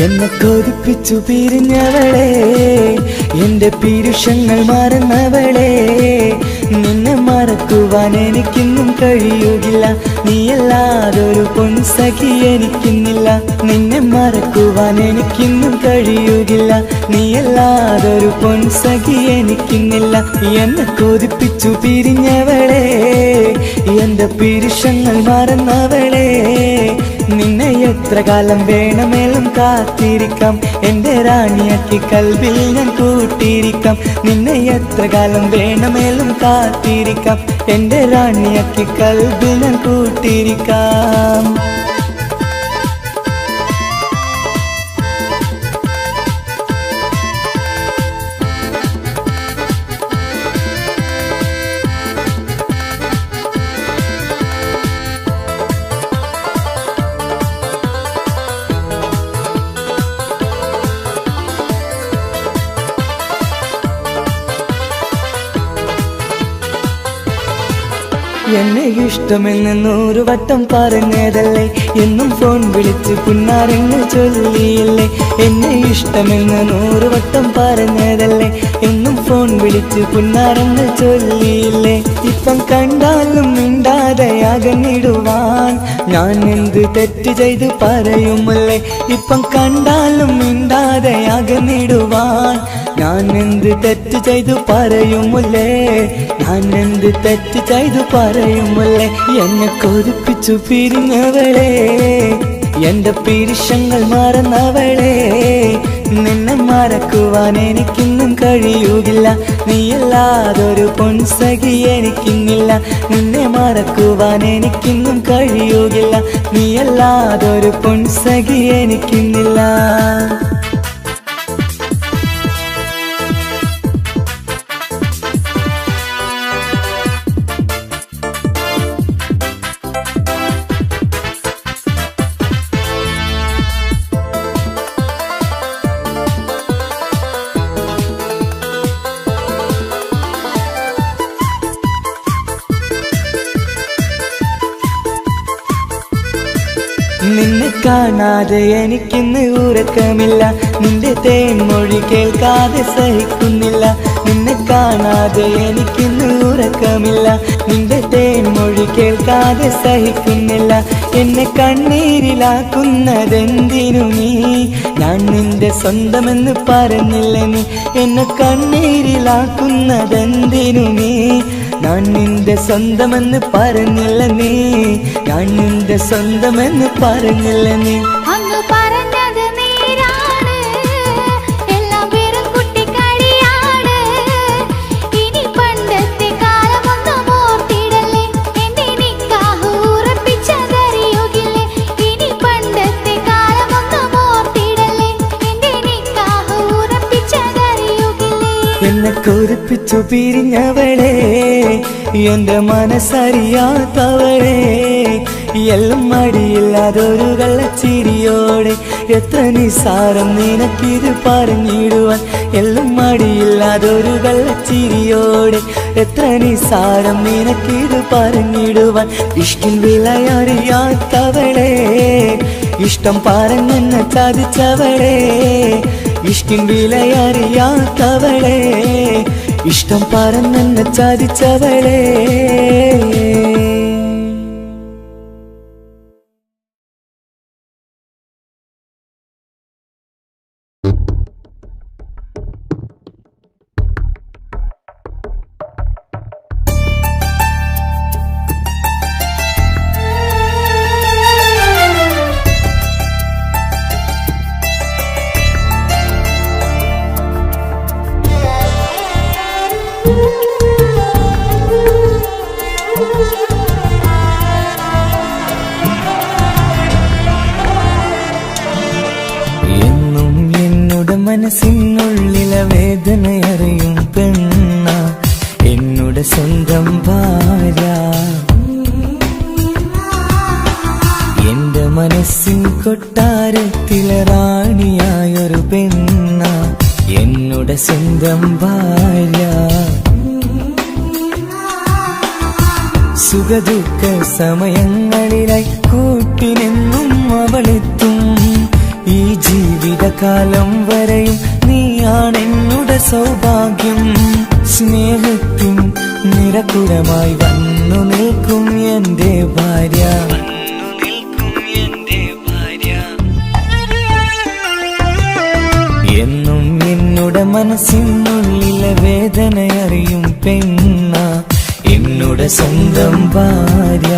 C: എന്നെ കൊതിപ്പിച്ചു പിരിഞ്ഞവളെ എന്റെ പീരുഷങ്ങൾ മറന്നവളെ നിന്നെ മറ മറക്കുവാൻ എനിക്കിന്നും കഴിയുകില്ല, നീയല്ലാതൊരു പൊൻസഖി എനിക്കിന്നില്ല. നിന്നെ മറക്കുവാൻ എനിക്കിന്നും കഴിയുകില്ല, നീയല്ലാതൊരു പൊൻസഖി എനിക്കിന്നില്ല. എന്നെ കൊതിപ്പിച്ചു പിരിഞ്ഞവളെ, എന്റെ പിരിശങ്ങൾ മറന്നവളെ, നിന്നെ എത്ര കാലം വേണമെങ്കിലും കാത്തിരിക്കാം, എന്റെ റാണിയാക്കി കൽവിൽ ഞാൻ കൂട്ടിയിരിക്കാം. നിന്നെ എത്ര കാലം വേണമെങ്കിലും കാത്തിരിക്കാം, എന്റെ റാണിയാക്കി കൽവിൽ ഞാൻ കൂട്ടിയിരിക്കാം. എന്നെ ഇഷ്ടമെന്ന് 100 വട്ടം പറഞ്ഞതല്ലേ, എന്നും ഫോൺ വിളിച്ച് പുന്നാരെന്ന് ചൊല്ലിയില്ലേ. എന്നെ ഇഷ്ടമെന്ന് 100 വട്ടം പറഞ്ഞതല്ലേ, എന്നും ഫോൺ വിളിച്ച് പുന്നാരെന്ന് ചൊല്ലിയില്ലേ. ഇപ്പം കണ്ടാലും മിണ്ടാതെ അകന്നിടുവാൻ ഞാൻ എന്ത് തെറ്റ് ചെയ്ത് പറയുമല്ലേ. ഇപ്പം കണ്ടാലും മിണ്ടാതെ അകന്നിടുവാൻ ഞാൻ എന്ത് തെറ്റ് ചെയ്തു പറയുമല്ലേ, ഞാൻ എന്ത് തെറ്റ് ചെയ്തു പറയുമല്ലേ. എന്നെ കൊതിപ്പിച്ചു പിരിഞ്ഞവളെ, എന്റെ പിരിശങ്ങൾ മറന്നവളെ, നിന്നെ മറക്കുവാൻ എനിക്കിന്നും കഴിയുകില്ല, നീയല്ലാതൊരു പൊൻസഖി എനിക്കിന്നില്ല. നിന്നെ മറക്കുവാൻ എനിക്കിന്നും കഴിയുകില്ല, നീയല്ലാതൊരു പൊൻസഖി എനിക്കിന്നില്ല. നിന്നെ കാണാതെ എനിക്കിന്ന് ഉറക്കമില്ല, നിന്റെ തേൻമൊഴി കേൾക്കാതെ സഹിക്കുന്നില്ല. നിന്നെ കാണാതെ എനിക്കിന്ന് ഉറക്കമില്ല, നിന്റെ തേൻമൊഴി കേൾക്കാതെ സഹിക്കുന്നില്ല. എന്നെ കണ്ണീരിലാക്കുന്നതെന്തിനു നീ, ഞാൻ നിന്റെ സ്വന്തമെന്ന് പറഞ്ഞില്ല നീ. എന്നെ കണ്ണീരിലാക്കുന്നതെന്തിനു നീ, ഞാൻ നിന്റെ സ്വന്തമെന്ന് പറഞ്ഞില്ല നീ, ഞാൻ നിന്റെ സ്വന്തമെന്ന് പറഞ്ഞില്ല നീ.
D: അന്ന് പറഞ്ഞത് നേരാണ്, എല്ലാം വെറും കുട്ടിക്കളിയാണ്. ഇനി പണ്ടത്തെ കാലമൊന്നും ഓർത്തിടല്ലേ, എന്റെ നിക്കാഹ് ഉറപ്പിച്ചതറിയുകില്ലേ. ഇനി പണ്ടത്തെ കാലമൊന്നും ഓർത്തിടല്ലേ, എന്റെ നിക്കാഹ് ഉറപ്പിച്ചതറിയുകില്ലേ.
C: എന്നെ കൊതിപ്പിച്ചു പിരിഞ്ഞവളെ, എന്റെ മനസ്സറിയാത്തവളെ, എല്ലാം മടിയില്ലാതൊരു കള്ളച്ചിരിയോടെ, എത്ര നിസാരം നിനക്കിത് പറഞ്ഞിടുവാൻ. എല്ലാം മടിയില്ലാതൊരു കള്ളച്ചിരിയോടെ, എത്ര നിസാരം നിനക്കിത് പറഞ്ഞിടുവാൻ. ഇഷ്കിൻ വിലയറിയാത്തവളെ, ഇഷ്ടം പറഞ്ഞെന്നെ ചതിച്ചവളെ, ഇഷ്കിൻ വിലയറിയാത്തവളെ, ഇഷ്ടം പറഞ്ഞെന്നെ ചതിച്ചവളെ. മനസ്സിനുള്ളിലെ വേദനയറിയും പെണ്ണ, എന്നുടെ സ്വന്തം ഭാര്യ. എന്റെ മനസ്സിൻ കൊട്ടാരത്തിലെ റാണിയായൊരു പെണ്ണ, എന്നുടെ സ്വന്തം ഭാര്യ. സുഖദുഃഖ സമയങ്ങളിലായി കൂട്ടിനെന്നും അവളെത്തും. ഈ ജീവിതകാലം വരെയും നീയാണെന്നുടെ സൗഭാഗ്യം. സ്നേഹത്തിൻ നിറകുടമായി വന്നു നിൽക്കും എന്റെ ഭാര്യ. എന്നും എന്നുടെ മനസ്സിനുള്ളിലെ വേദനയറിയും പെണ്ണ എന്നുടെ സ്വന്തം ഭാര്യ.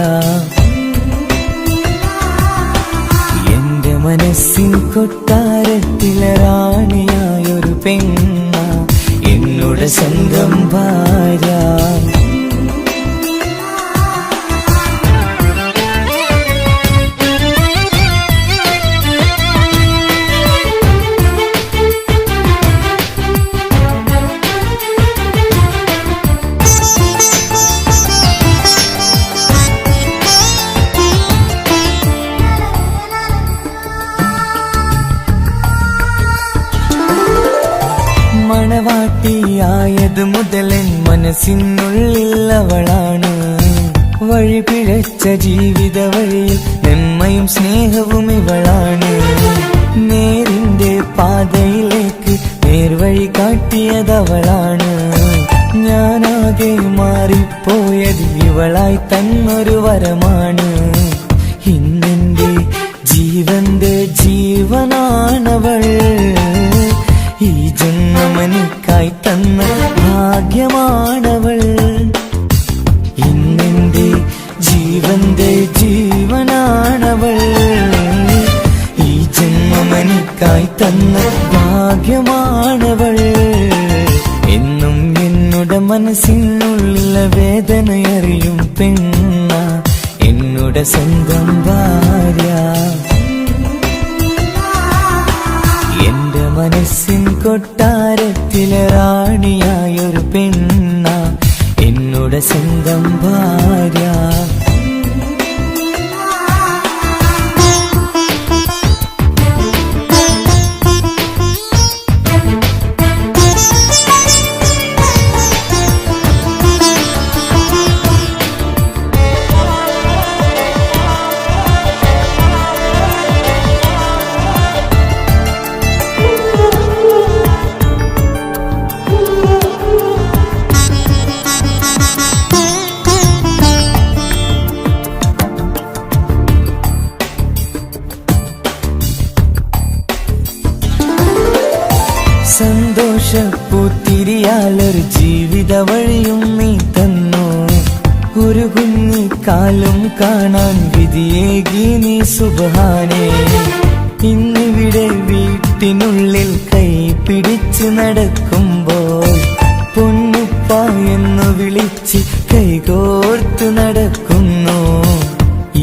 C: എന്റെ മനസ്സിൻ കൊട്ടാരത്തിലെ റാണിയായൊരു പെണ്ണ എന്നുടെ സ്വന്തം ഭാര്യ. മണവാട്ടിയായത് മുതലൻ മനസ്സിനുള്ളിൽ അവളാണ്. വഴി പിഴച്ച ജീവിത വഴിയിൽ നന്മയും സ്നേഹവും ഇവളാണ്. നേരിന്റെ പാതയിലേക്ക് നേർവഴി കാട്ടിയതവളാണ്. ഞാനാകെ മാറിപ്പോയത് ഇവളായി തന്നൊരു വരമാണ്. ഇന്നെന്റെ ജീവന്റെ ജീവനാണവൾ. ഈ ജന്മമെനിക്കായി തന്ന ഭാഗ്യമാണവൾ. ഇന്നെന്റെ ജീവന്റെ ജീവനാണവൾ. ഈ ജന്മമെനിക്കായി തന്ന ഭാഗ്യമാണവൾ. എന്നും എന്നുടെ മനസ്സിനുള്ളിലെ വേദനയറിയും പെണ്ണ എന്നുടെ സ്വന്തം ഭാര്യ. എന്റെ മനസ്സിൻ കൊട്ടാരത്തിലെ റാണിയായൊരു പെണ്ണ എന്നുടെ സ്വന്തം ഭാര്യ. സന്തോഷപ്പൂത്തിരിയാലൊരു ജീവിത വഴിയും നീ തന്നു. ഒരു കുഞ്ഞിക്കാലും കാണാൻ വിധിയേകി നീ സുബ്ഹാനേ. ഇന്നിവിടെ വീട്ടിനുള്ളിൽ കൈ പിടിച്ച് നടക്കുമ്പോൾ പൊന്നുപ്പ എന്നു വിളിച്ച് കൈകോർത്ത് നടക്കുന്നു.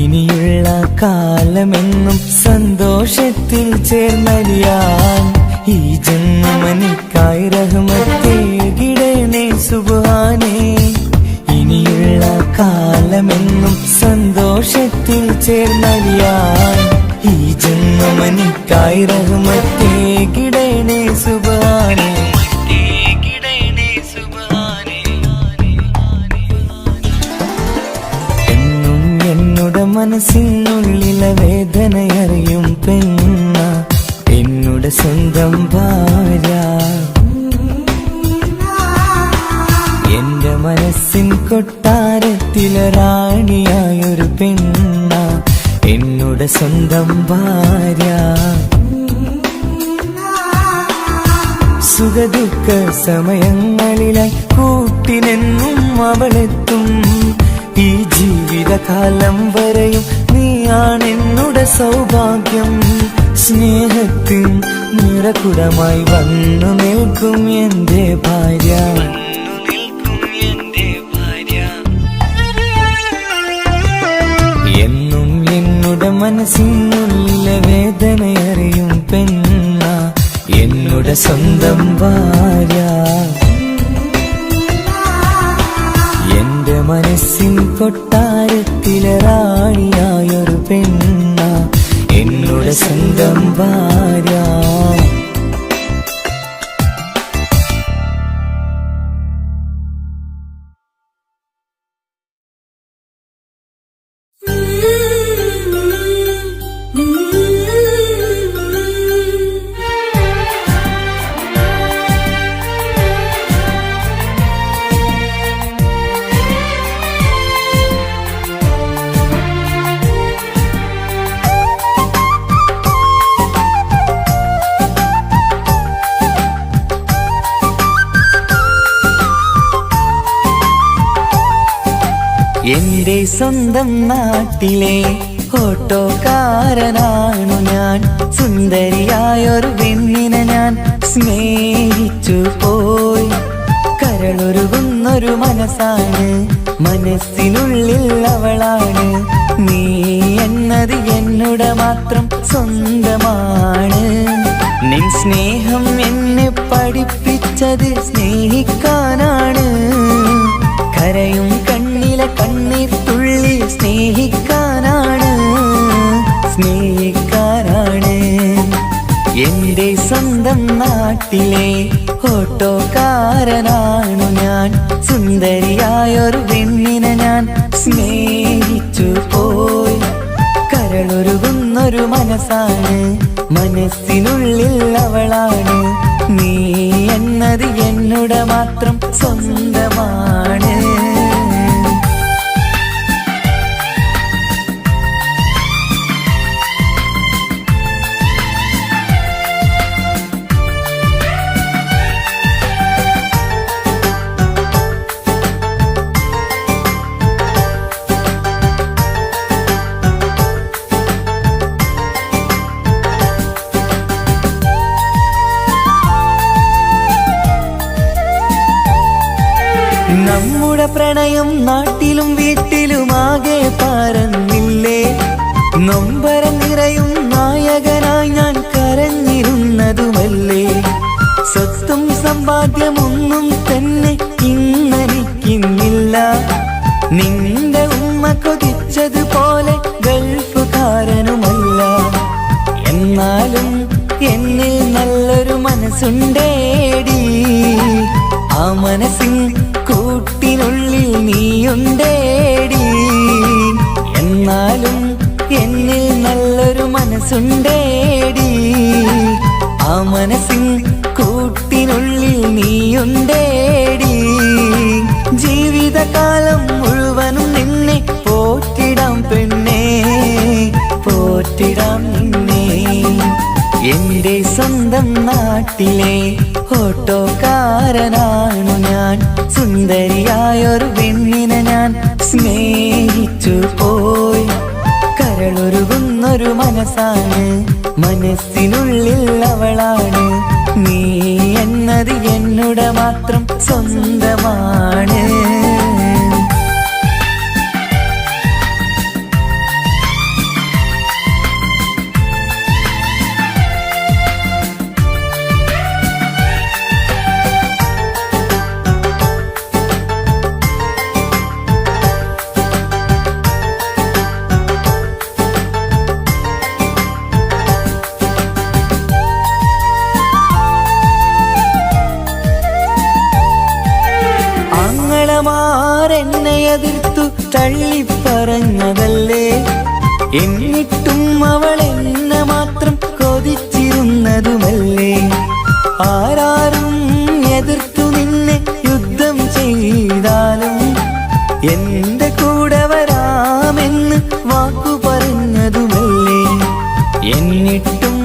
C: ഇനിയുള്ള കാലമെന്നും സന്തോഷത്തിൽ ചേർന്നലിയാൻ ഈ ജന്മമെനിക്കായി റഹ്മത്തേകിടണേ സുബ്ഹാനേ. ഇനിയുള്ള കാലമെന്നും സന്തോഷത്തിൽ ചേർന്നലിയാൻ ഈ ജന്മമെനിക്കായി റഹ്മത്തേകിടണേ സുബ്ഹാനേ. എന്നും എന്നുടെ മനസ്സിനുള്ളിലെ വേദനയറിയും പെണ്ണ എന്നുടെ സ്വന്തം ഭാര്യ. എന്റെ മനസ്സിൻ കൊട്ടാരത്തിലെ റാണിയായൊരു പെണ്ണ എന്നുടെ സ്വന്തം ഭാര്യ. സുഖദുഃഖ സമയങ്ങളിലായി കൂട്ടിനെന്നും അവളെത്തും. ഈ ജീവിതകാലം വരെയും നീയാണെന്നുടെ സൗഭാഗ്യം. സ്നേഹത്തിൻ നിറകുടമായി വന്നു നിൽക്കും എന്റെ ഭാര്യ. എന്നും എന്നുടെ മനസ്സിനുള്ളിലെ വേദനയറിയും പെണ്ണ എന്നുടെ സ്വന്തം ഭാര്യ. എന്റെ മനസ്സിൻ കൊട്ടാരത്തിലെ റാണിയായൊരു പെണ്ണ എന്നുടെ സ്വന്തം ഭാര്യ. എന്റെ സ്വന്തം നാട്ടിലെ ഓട്ടോക്കാരനാണു ഞാൻ. സുന്ദരിയായൊരു പെണ്ണിനെ ഞാൻ സ്നേഹിച്ചു പോയി. കരളൊരുകുന്നൊരു മനസ്സാണ്, മനസ്സിനുള്ളിൽ അവളാണ്. നീ എന്നത് എന്നുടെ മാത്രം സ്വന്തമാണ്. നിൻ സ്നേഹം എന്നെ പഠിപ്പിച്ചത് സ്നേഹിക്കാനാണ്. കരയും കണ്ണിലെ കണ്ണീർ തുള്ളി സ്നേഹിക്കാനാണ്, സ്നേഹിക്കാനാണ്. എന്റെ സ്വന്തം നാട്ടിലെ ഓട്ടോക്കാരനാണു ഞാൻ. സുന്ദരിയായൊരു പെണ്ണിനെ ഞാൻ സ്നേഹിച്ചു പോയി. കരളൊരുകുന്നൊരു മനസ്സാണ്, മനസ്സിനുള്ളിൽ അവളാണ്. നീ എന്നത് എന്നുടെ മാത്രം സ്വന്തമാണ്. നമ്മുടെ പ്രണയം നാട്ടിലും വീട്ടിലുമാകെ പരന്നില്ലേ. നൊമ്പരം നിറയും നായകനായി ഞാൻ കരഞ്ഞിരുന്നതുമല്ലേ. സ്വത്തും സമ്പാദ്യമൊന്നും തന്നെ ഇന്നെനിക്കിന്നില്ല. നിന്റെ ഉമ്മ കൊതിച്ചതുപോലെ ഗൾഫുകാരനുമല്ല. എന്നാലും എന്നിൽ നല്ലൊരു മനസ്സുണ്ടേടി. ആ മനസ്സിൻ കൂട്ടിനുള്ളിൽ നീയുണ്ടേടി. എന്നാലും എന്നിൽ നല്ലൊരു മനസ്സുണ്ടേടി. ആ മനസ്സിൻ കൂട്ടിനുള്ളിൽ നീയുണ്ടേടി. ജീവിതകാലം മുഴുവനും നിന്നെ പോറ്റിടാം പെണ്ണേ, പോറ്റിടാം നിന്നെ. എന്റെ സ്വന്തം നാട്ടിലെ ഓട്ടോക്കാരനാണു ഞാൻ. സുന്ദരിയായൊരു പെണ്ണിനെ ഞാൻ സ്നേഹിച്ചു പോയി. കരളൊരുകുന്നൊരു മനസ്സാണ്, മനസ്സിനുള്ളിൽ അവളാണ്. നീ എന്നത് എന്നുടെ മാത്രം സ്വന്തമാണ്. എന്നെ എതിർത്തു തള്ളിപ്പറഞ്ഞതല്ലേ. എന്നിട്ടും അവൾ എന്നെ മാത്രം കൊതിച്ചിരുന്നതുമല്ലേ. ആരാരും എതിർത്തു നിന്നെ യുദ്ധം ചെയ്താലും എന്റെ കൂടെ വരാമെന്ന് വാക്കു പറഞ്ഞതുമല്ലേ. എന്നിട്ടും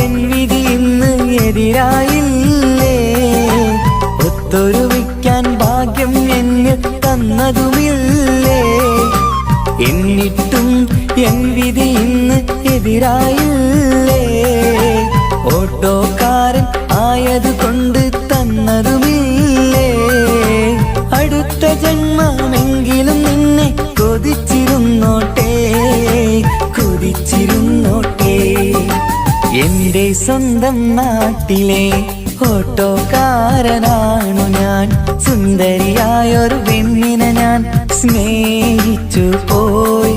C: എൻ വിധി ഇന്ന് എതിരായില്ലേ. ഒത്തൊരുമിക്കാൻ ഭാഗ്യം എന്നെ തന്നതുമില്ലേ. എന്നിട്ടും എൻ വിധി ഇന്ന് എതിരായില്ലേ. ഓട്ടോക്കാരൻ ആയതുകൊണ്ട് തന്നതുമില്ലേ. അടുത്ത ജന്മമെങ്കിലും നിന്നെ കൊതിച്ചിരുന്നോട്ടെ, കൊതിച്ചിരുന്നോട്ടെ. എന്റെ സ്വന്തം നാട്ടിലെ ഓട്ടോക്കാരനാണു ഞാൻ. സുന്ദരിയായൊരു പെണ്ണിനെ ഞാൻ സ്നേഹിച്ചു പോയി.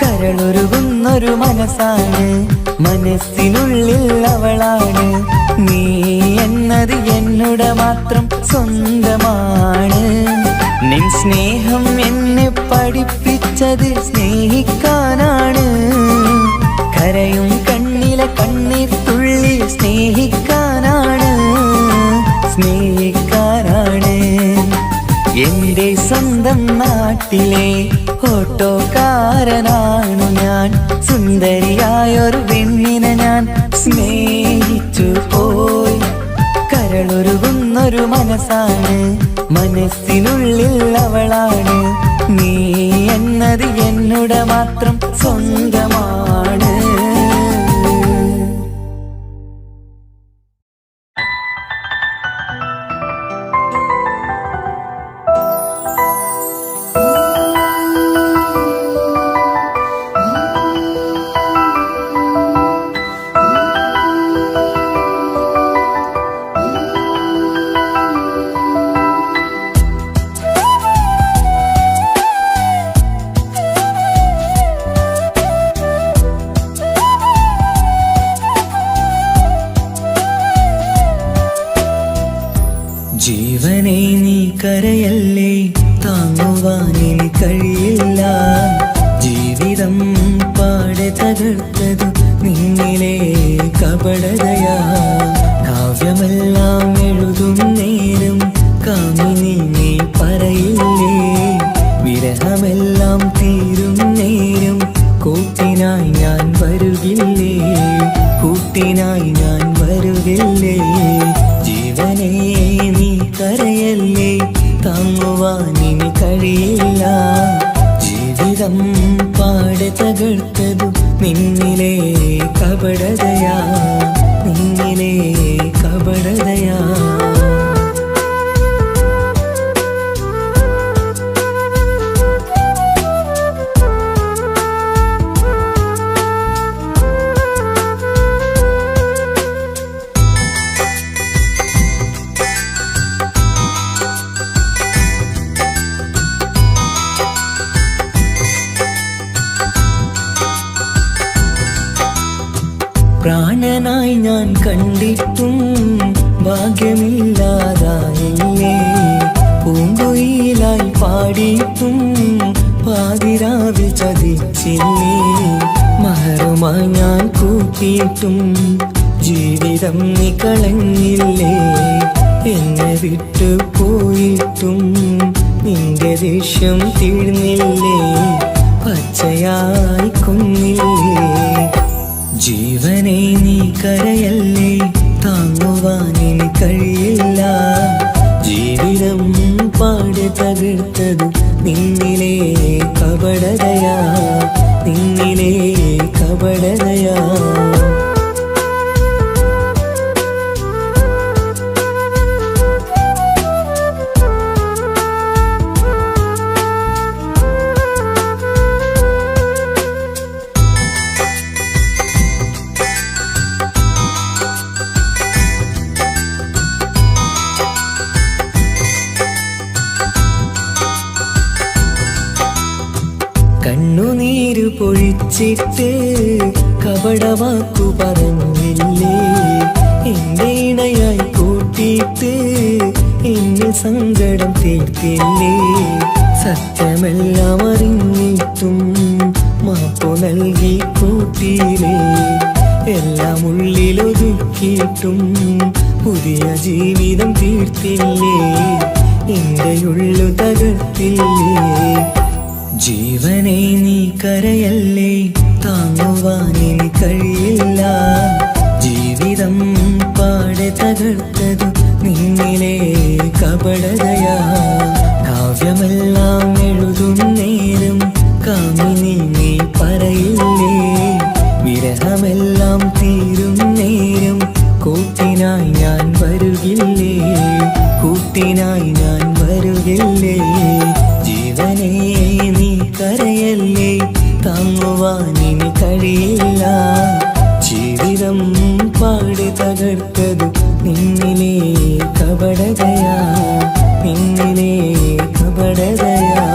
C: കരളൊരുകുന്നൊരു മനസ്സാണ്, മനസ്സിനുള്ളിൽ അവളാണ്. നീ എന്നത് എന്നുടെ മാത്രം സ്വന്തമാണ്. നിൻ സ്നേഹം എന്നെ പഠിപ്പിച്ചത് സ്നേഹിക്കാനാണ്. കരയും കണ്ണിലെ കണ്ണീർ തുള്ളി സ്നേഹിക്കാനാണ്, സ്നേഹിക്കാനാണ്. എന്റെ സ്വന്തം നാട്ടിലെ ഓട്ടോക്കാരനാണു ഞാൻ. സുന്ദരിയായൊരു പെണ്ണിനെ ഞാൻ സ്നേഹിച്ചു പോയി. കരളൊരുകുന്നൊരു മനസ്സാണ്, മനസ്സിനുള്ളിൽ അവളാണ്. നീ എന്നത് എന്നുടെ മാത്രം സ്വന്തമാണ്. ജീവനെ നീ കരയല്ലേ, താങ്ങുവാനിനി കഴിയില്ല. ജീവിതം പാടെ തകർത്തതു നിന്നിലെ കപടതയാ. കാവ്യമെല്ലാം എഴുതും നേരം കാമിനി നീ പറയില്ലേ. വിരഹമെല്ലാം തീരും നേരം കൂട്ടിനായി ഞാൻ വരുകില്ലേ, കൂട്ടിനായി ഞാൻ വരുകില്ലേ. ജീവനേ നീ കരയല്ലേ, താങ്ങുവാനിനി കഴിയില്ല. ജീവിതം പാടെ തകർത്തതു നിന്നിലെ കപടതയാ, നിന്നിലെ കപടതയാ. പ്രാണനായി ഞാൻ കണ്ടിട്ടും ഭാഗ്യമില്ലാതായില്ലേ. പൂങ്കുയിലായി പാടിയിട്ടും പാതിരാവിൽ ചതിച്ചില്ലേ. മഹറുമായി ഞാൻ കൂട്ടിയിട്ടും ജീവിതം നീ കളഞ്ഞില്ലേ. എന്നെ വിട്ടു പോയിട്ടും നിന്റെ ദേഷ്യം തീർന്നില്ലേ, പച്ചയായി കൊന്നില്ലേ. ജീവനെ നീ കരയല്ലേ, താങ്ങുവാനിനി കഴിയില്ല. ജീവിതം പാടെ തകർത്തതു നിന്നിലെ കപടതയാ, നിന്നിലെ കപടതയാ. കണ്ണുനീര് പൊഴിച്ചിട്ട് കപടവാക്കു പറഞ്ഞില്ലേ. എന്റെ ഇണയായി കൂട്ടിയിട്ട് എന്നിൽ സങ്കടം തീർത്തില്ലേ. സത്യമെല്ലാം അറിഞ്ഞിട്ടും മാപ്പു നൽകി കൂട്ടിയില്ലേ. എല്ലാം ഉള്ളിലൊതുക്കിയിട്ടും പുതിയ ജീവിതം തീർത്തില്ലേ. എന്റെ ഉള്ളു തകർത്തില്ലേ. ജീവനെ നീ കരയല്ലേ, താങ്ങുവാനിനി കഴിയില്ല. ജീവിതം പാടെ തകർത്തതു നിന്നിലെ കപടതയാ. കാവ്യമെല്ലാം എഴുതും നേരം കാമിനി നീ പറയില്ലേ. വിരഹമെല്ലാം തീരും നേരം കൂട്ടിനായി ഞാൻ വരുകില്ലേ, കൂട്ടിനായി ഞാൻ വരുകില്ലേ. ജീവനേ നീ കരയല്ലേ, താങ്ങുവാനിനി കഴിയില്ല. ജീവിതം പാടെ തകർത്തതു നിന്നിലെ കപടതയാ, നിന്നിലെ കപടതയാ.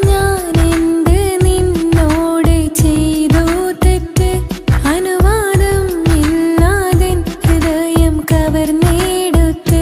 D: ഞാൻ എന്ത് നിന്നോട് ചെയ്തു തെറ്റ് അനുവാദം ഇല്ലാതെ ഹൃദയം കവർന്നെടുത്ത്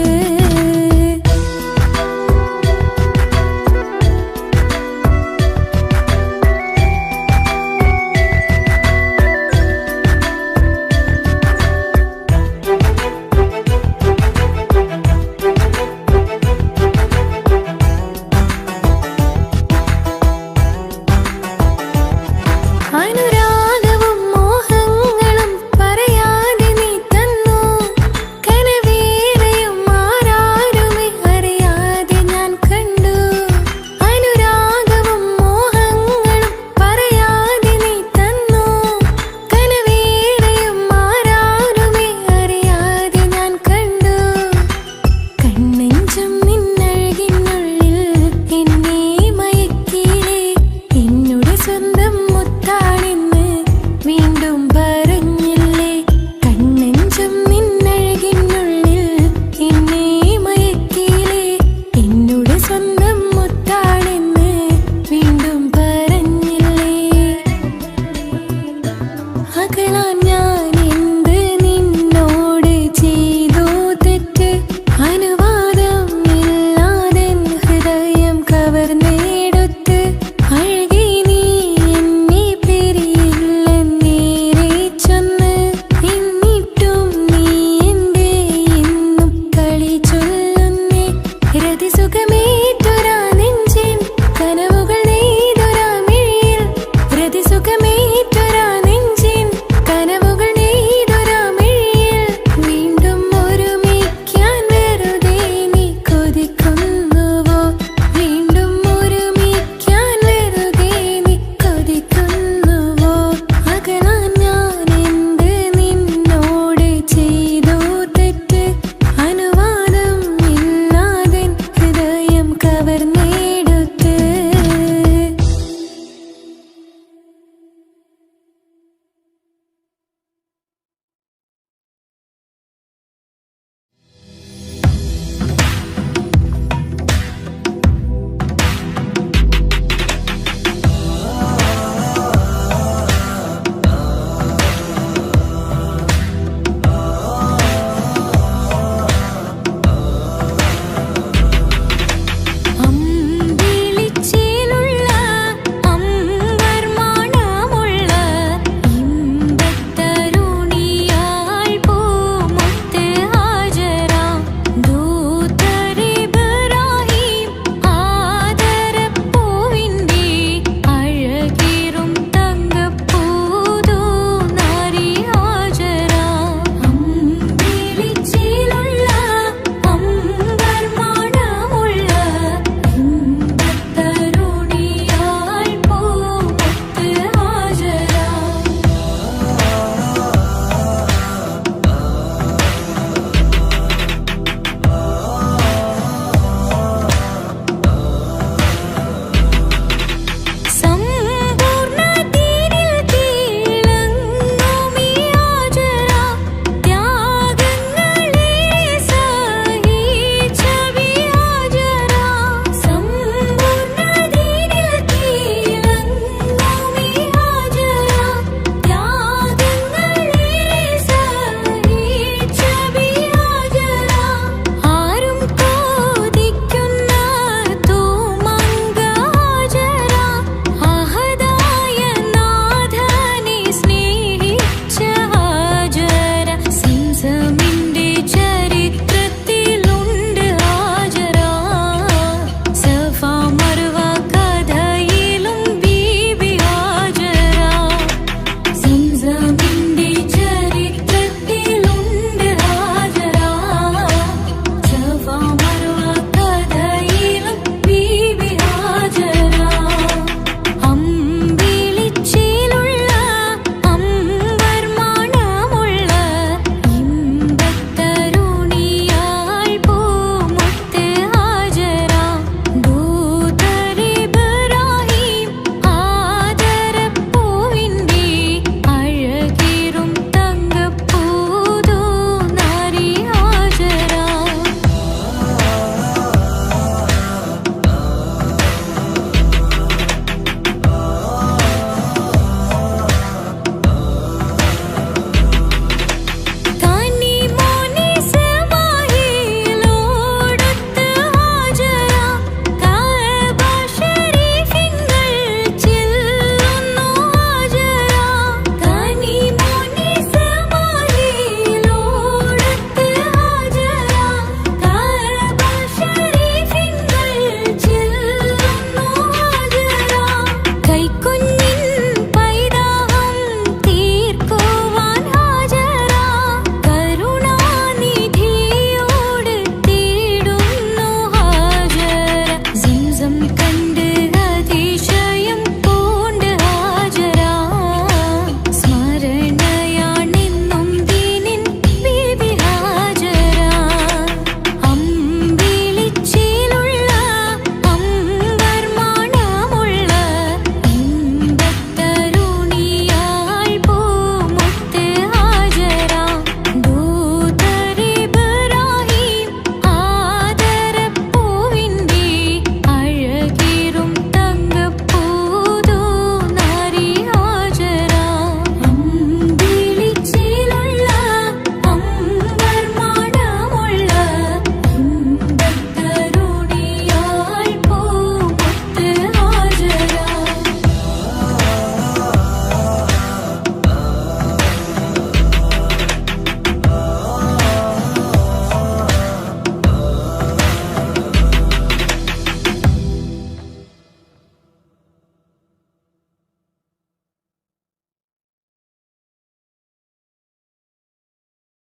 D: കൈക്കോ